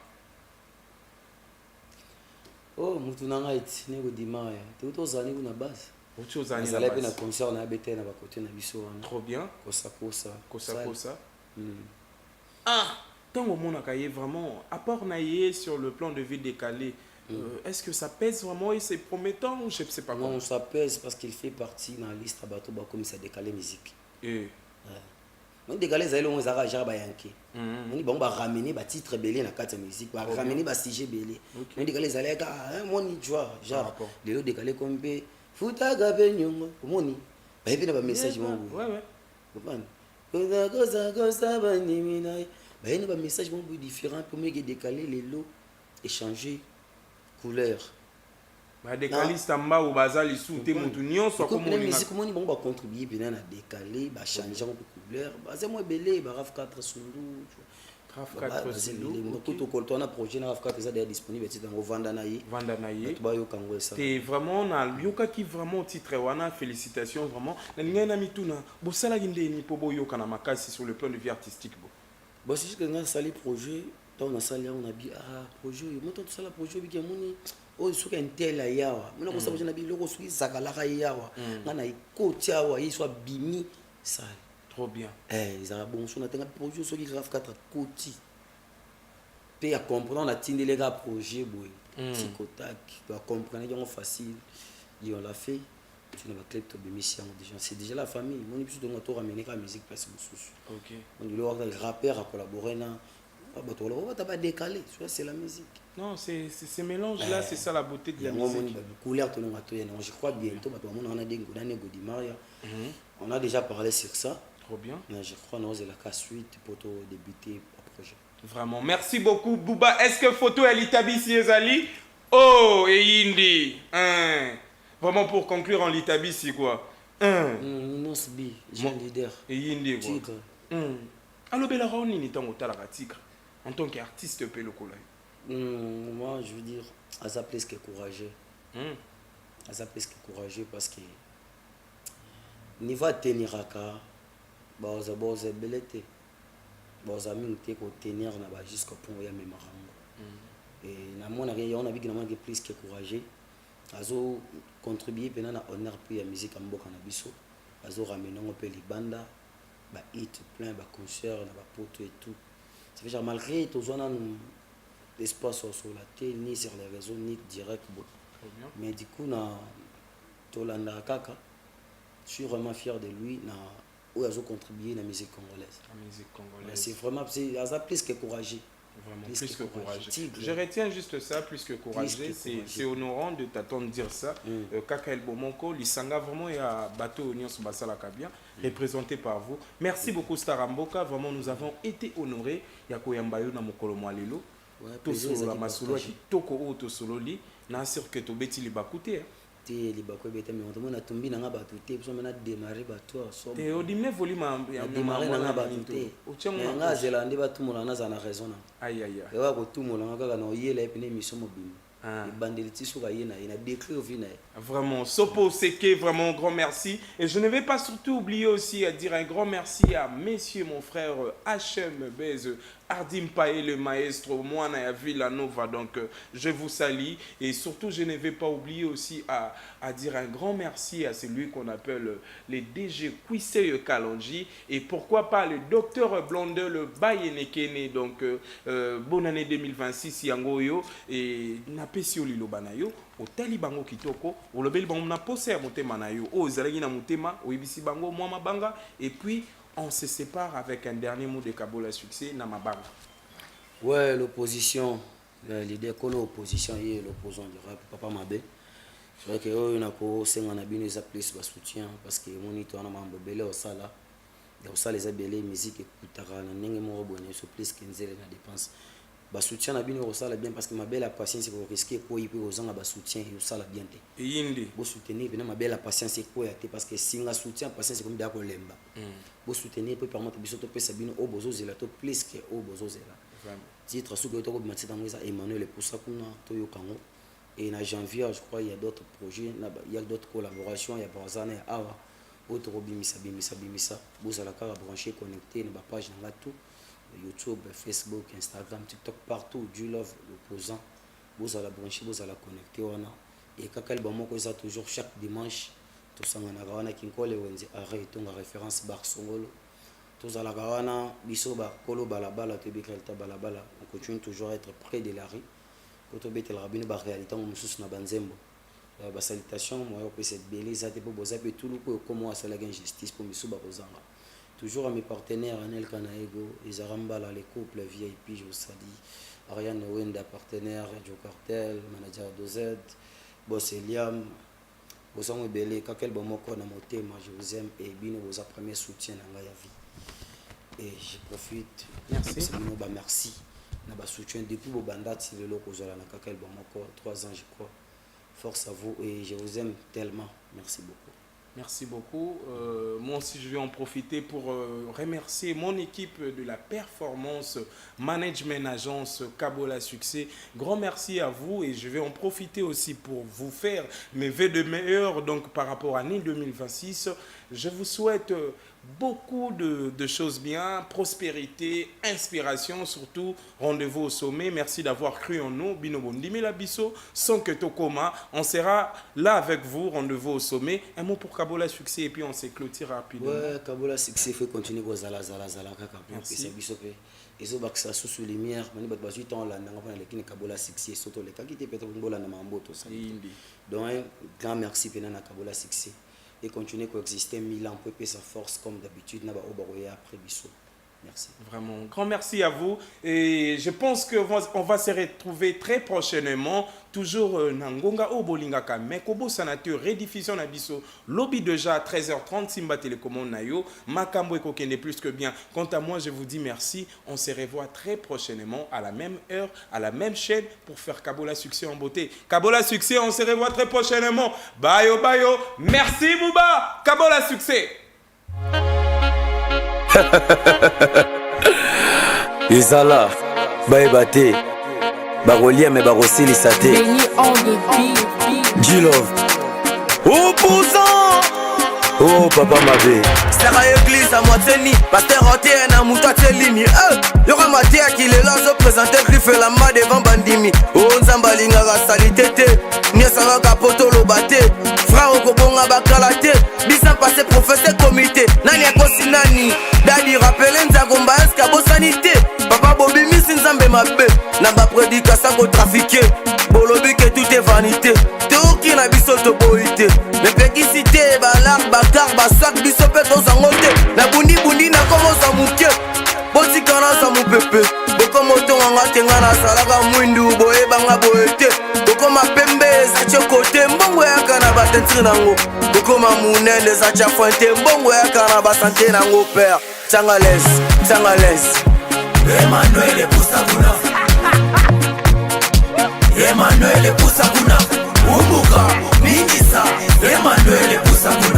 F: Oh mutu nanga iti nego dimaya. Te utozani kuna base.
A: Utozani
F: na base. Na concert na bete na ba côté na biso wana.
A: Trop bien.
F: Kosa.
A: Ah, tant au monde a vraiment apport naïe sur le plan de vie décalé. Est-ce que ça pèse vraiment et c'est promettant ou je ne sais pas comment?
F: Non, ça pèse parce qu'il fait partie dans la liste à bateau comme ça décalé musique. On décalé ça on zara jara bayanké. On dit bon ba ramener ba titre belé na carte musique, ba ramener ba sujet belé. On décalé ça là mon ni tu vois, genre les décalé comme pe futa gabe nyongo, moni. Ba yebi na ba message mon.
A: Ouais.
F: Comprendre. Goza ba ni minai. Ba yebi na ba message mon différent pour me décaler les lots échanger couleur.
A: Ba décaler samba ou bazali sous te mutu nyonso
F: comme la musique moni bon ba contribuer bien na décaler ba changer un peu couleur ba c'est moi belé ba raf 4 sundu
A: raf 4 sundu
F: donc tout colton na projet na raf 4 ça est disponible c'est dans vanda naïe tu ba yo kango ça
A: c'est vraiment na yoka qui vraiment titre wana félicitations vraiment na ninga na mituna bo sala gindeni po bo yoka na makasi sur le plan de vie artistique
F: bo c'est juste que nga sali projet on a salé on a dit projet moi tout ça la projet bi ke moni o soka ntela yawa mona ko sababu na bi loko soki zakala ka yawa ngana ikoti yawa yiswa bimi sale
A: trop bien
F: ils ont bon so na tenga projet soki grave 4 koti pe ya comprendre na tindele ga projet boy tikotak doit comprendre que facile et on l'a fait tu n'as pas clip to bémission déjà c'est déjà la famille mon plus de moto ramener la musique place sous
A: OK
F: on lui le rappeur a collaboré na on va pas décaler c'est la musique.
A: Non, c'est ce mélange là, c'est ça la beauté de la musique.
F: Je crois bientôt on a déjà parlé sur ça.
A: Trop bien.
F: Mais je crois que c'est la suite pour débuter le projet.
A: Vraiment, merci beaucoup Bouba. Est-ce que photo elle Litabi Siezali? Oh, et Indi. Vraiment pour conclure en Litabi c'est quoi?
F: Non, c'est bien, jeune leader.
A: Et Indi quoi. Alors bela roni ni tango tala tigre. En tant qu'artiste, peu le collègue.
F: Moi, je veux dire, à sa place que courageux. À sa place que courageux parce que niveau tenir à cas, bah aux belleté, bah aux amis qui ont tenir na bas jusqu'au point où il y a même rango. Et na mon arrière, on a vu que na manque plus que courageux. Azo contribuer pendant na honneur pour la musique en boka na biso. Azo ramener on peut les bandas, bah hit plein, bah concert, na bah poto et tout. Ça fait genre malgré tout ça l'espace sur la télé ni sur les réseaux ni direct mais du coup na tolanda kaka je suis vraiment fier de lui na où il a contribué à la musique congolaise. C'est vraiment c'est à ça plus que courageux.
A: Vraiment plus que courageux. Je retiens juste ça, plus que courageux. C'est honorant de t'attendre dire ça. Kaka El Bomonko, Lisanga vraiment et à Bateau Union Subasala Kabia, représenté par vous. Merci beaucoup Star Mboka. Vraiment nous avons été honorés. Yako Yambayo na Mokolo Mwalelo. Tosolo la masolo qui toko o tosolo li. Na sûr que to beti li bakute.
F: Les bateaux mais on a tombé dans la bateau on a démarré bateau
A: et au diminué volume a
F: démarré dans la bateau on a zélande bateau mon a za na raison
A: aïe aïe
F: et wa ko tout mon nga na yele et puis mission mobile bandeliti sur yena ina décrit au final
A: vraiment Sopo Seke vraiment grand merci et je ne vais pas surtout oublier aussi à dire un grand merci à messieurs mon frère HM Bez Ardim Paye le maestro moi na Villanova donc je vous salue et surtout je ne vais pas oublier aussi à dire un grand merci à celui qu'on appelle les DG Kwise Kalonji et pourquoi pas le docteur Blonde le Bayenekene donc bonne année 2026 yangoyo et na pesi oliloba na yo otali bango kitoko olobeli bango na pose ya motema na yo o ezalaki na motema oyebisi bango mwa mabanga et puis on se sépare avec un dernier mot de Kabola succès na mabanga.
F: Ouais, l'opposition l'idée que l'opposition est l'opposant du rap papa Mabé. C'est vrai que on a commencé à abîmer les plus de soutien parce que mon ito on a mambo belé au sala. Au sala les abelés musique écoutera na ningue mo bonne sur plus 15 na dépense. Ba soutien na bino au sala bien parce que Mabé la patience pour risquer quoi il peut aux gens ba soutien au sala bien té.
A: Yindi.
F: Bo soutenir bien Mabé la patience quoi té parce que si on soutien patience comme bien ko lemba. Bo soutenir peut permettre biso to pesa bino au bozo zela to plus que au bozo zela. Vraiment. Titre sous que to ko matita moisa Emmanuel pour ça qu'on a to yo kango. Et en janvier, je crois, il y a d'autres projets, il y a d'autres collaborations, il y a par exemple Awa, autre Bimisa, vous allez brancher, connecter, dans la page, dans tout, YouTube, Facebook, Instagram, TikTok, partout, du love, l'opposant, vous allez brancher, vous allez connecter, et quand elle va toujours chaque dimanche, tout ça, on a qui colle, on arrête, on a référence Barsongolo, tout ça, on a biso Barcolo, Balabala, Tebekelta, Balabala, on continue toujours à être près de la rue. Quand on bête la rabine par réalité on sous na banzembo ba salutation moi pour cette beleza te pour boza pe tout le coup comment ça la justice pour misu ba kozanga toujours à mes partenaires Anel Kanaego Izaramba les couples VIP je vous salue Ariane Wenda partenaire Joe Cartel manager Dozed Boss Eliam bozango belé kakel bomoko na motema je vous aime et bino vos premier soutien na ya vie et je profite merci merci na soutien depuis vos bandats le loko zola na kakel bomoko 3 ans je crois force à vous et je vous aime tellement merci beaucoup.
A: Merci beaucoup. Moi aussi, je vais en profiter pour remercier mon équipe de la performance management agence Kabola Succès. Grand merci à vous et je vais en profiter aussi pour vous faire mes vœux de meilleurs donc par rapport à l'année 2026. Je vous souhaite beaucoup de choses bien, prospérité, inspiration, surtout rendez-vous au sommet. Merci d'avoir cru en nous. Binobondimi Labiso, sans que Tokoma, on sera là avec vous, rendez-vous au sommet. Un mot pour Kabola Succès et puis on s'éclôture rapidement.
F: Ouais, Kabola Succès, il faut continuer aux zala.
A: Merci.
F: Et ça va que ça sous lumière, on va pas temps là, on va aller Kabola Succès, surtout les cas qui étaient peut-être bon là dans Mamboto. Donc grand merci pour Kabola Succès. Et continuer à coexister 1000 ans pour payer sa force comme d'habitude après Bissot. Merci.
A: Vraiment, grand merci à vous. Et je pense qu'on va se retrouver très prochainement. Toujours Nangonga Obolingaka. Mais Kobo Sanateur, rediffusion na biso. Lobby déjà 13h30, Simba Télécommande Nayo. Makambo Ekokende plus que bien. Quant à moi, je vous dis merci. On se revoit très prochainement à la même heure, à la même chaîne pour faire Kabola Succès en beauté. Kabola Succès, on se revoit très prochainement. Bye bye. Merci Bouba. Kabola Succès.
H: Izala, Baibate, Barolia mais Barosili Sate. G-Love. Opposant. Oh papa Mabé. Sera église à moitié ni. Pasteur ôté na mouta telimi. Yora maté qui est là, je présente griffe la main devant Bandimi. Oh Nzambalinga la salité. Niesanga kapoto lo bate. Frère Okobonga bakalate. Bisa passé professeur comité. Nani akosi nani. Dadi rappelé Nzagomba eska bo sanité. Papa Bobi Miss Nzambe Mabé. Namba prédication ko trafiquer. Bolobi que tout est vanité. Toki na biso to boité. Mais péquicité balar bakar basak biso pe to zangote. Na bundi na komo za muke. Boti kana za mupepe. Boko moto nganga tenga na salaka mwindu boye banga boete. Boko mapembe za chokote mbongo ya kana batenti nango. Boko mamunene za chafuente mbongo ya kana basante nango père. Tangales. Emmanuel Poussakuna. Emmanuel Poussakuna. Umbuka, Minisa, Emmanuel Poussakuna.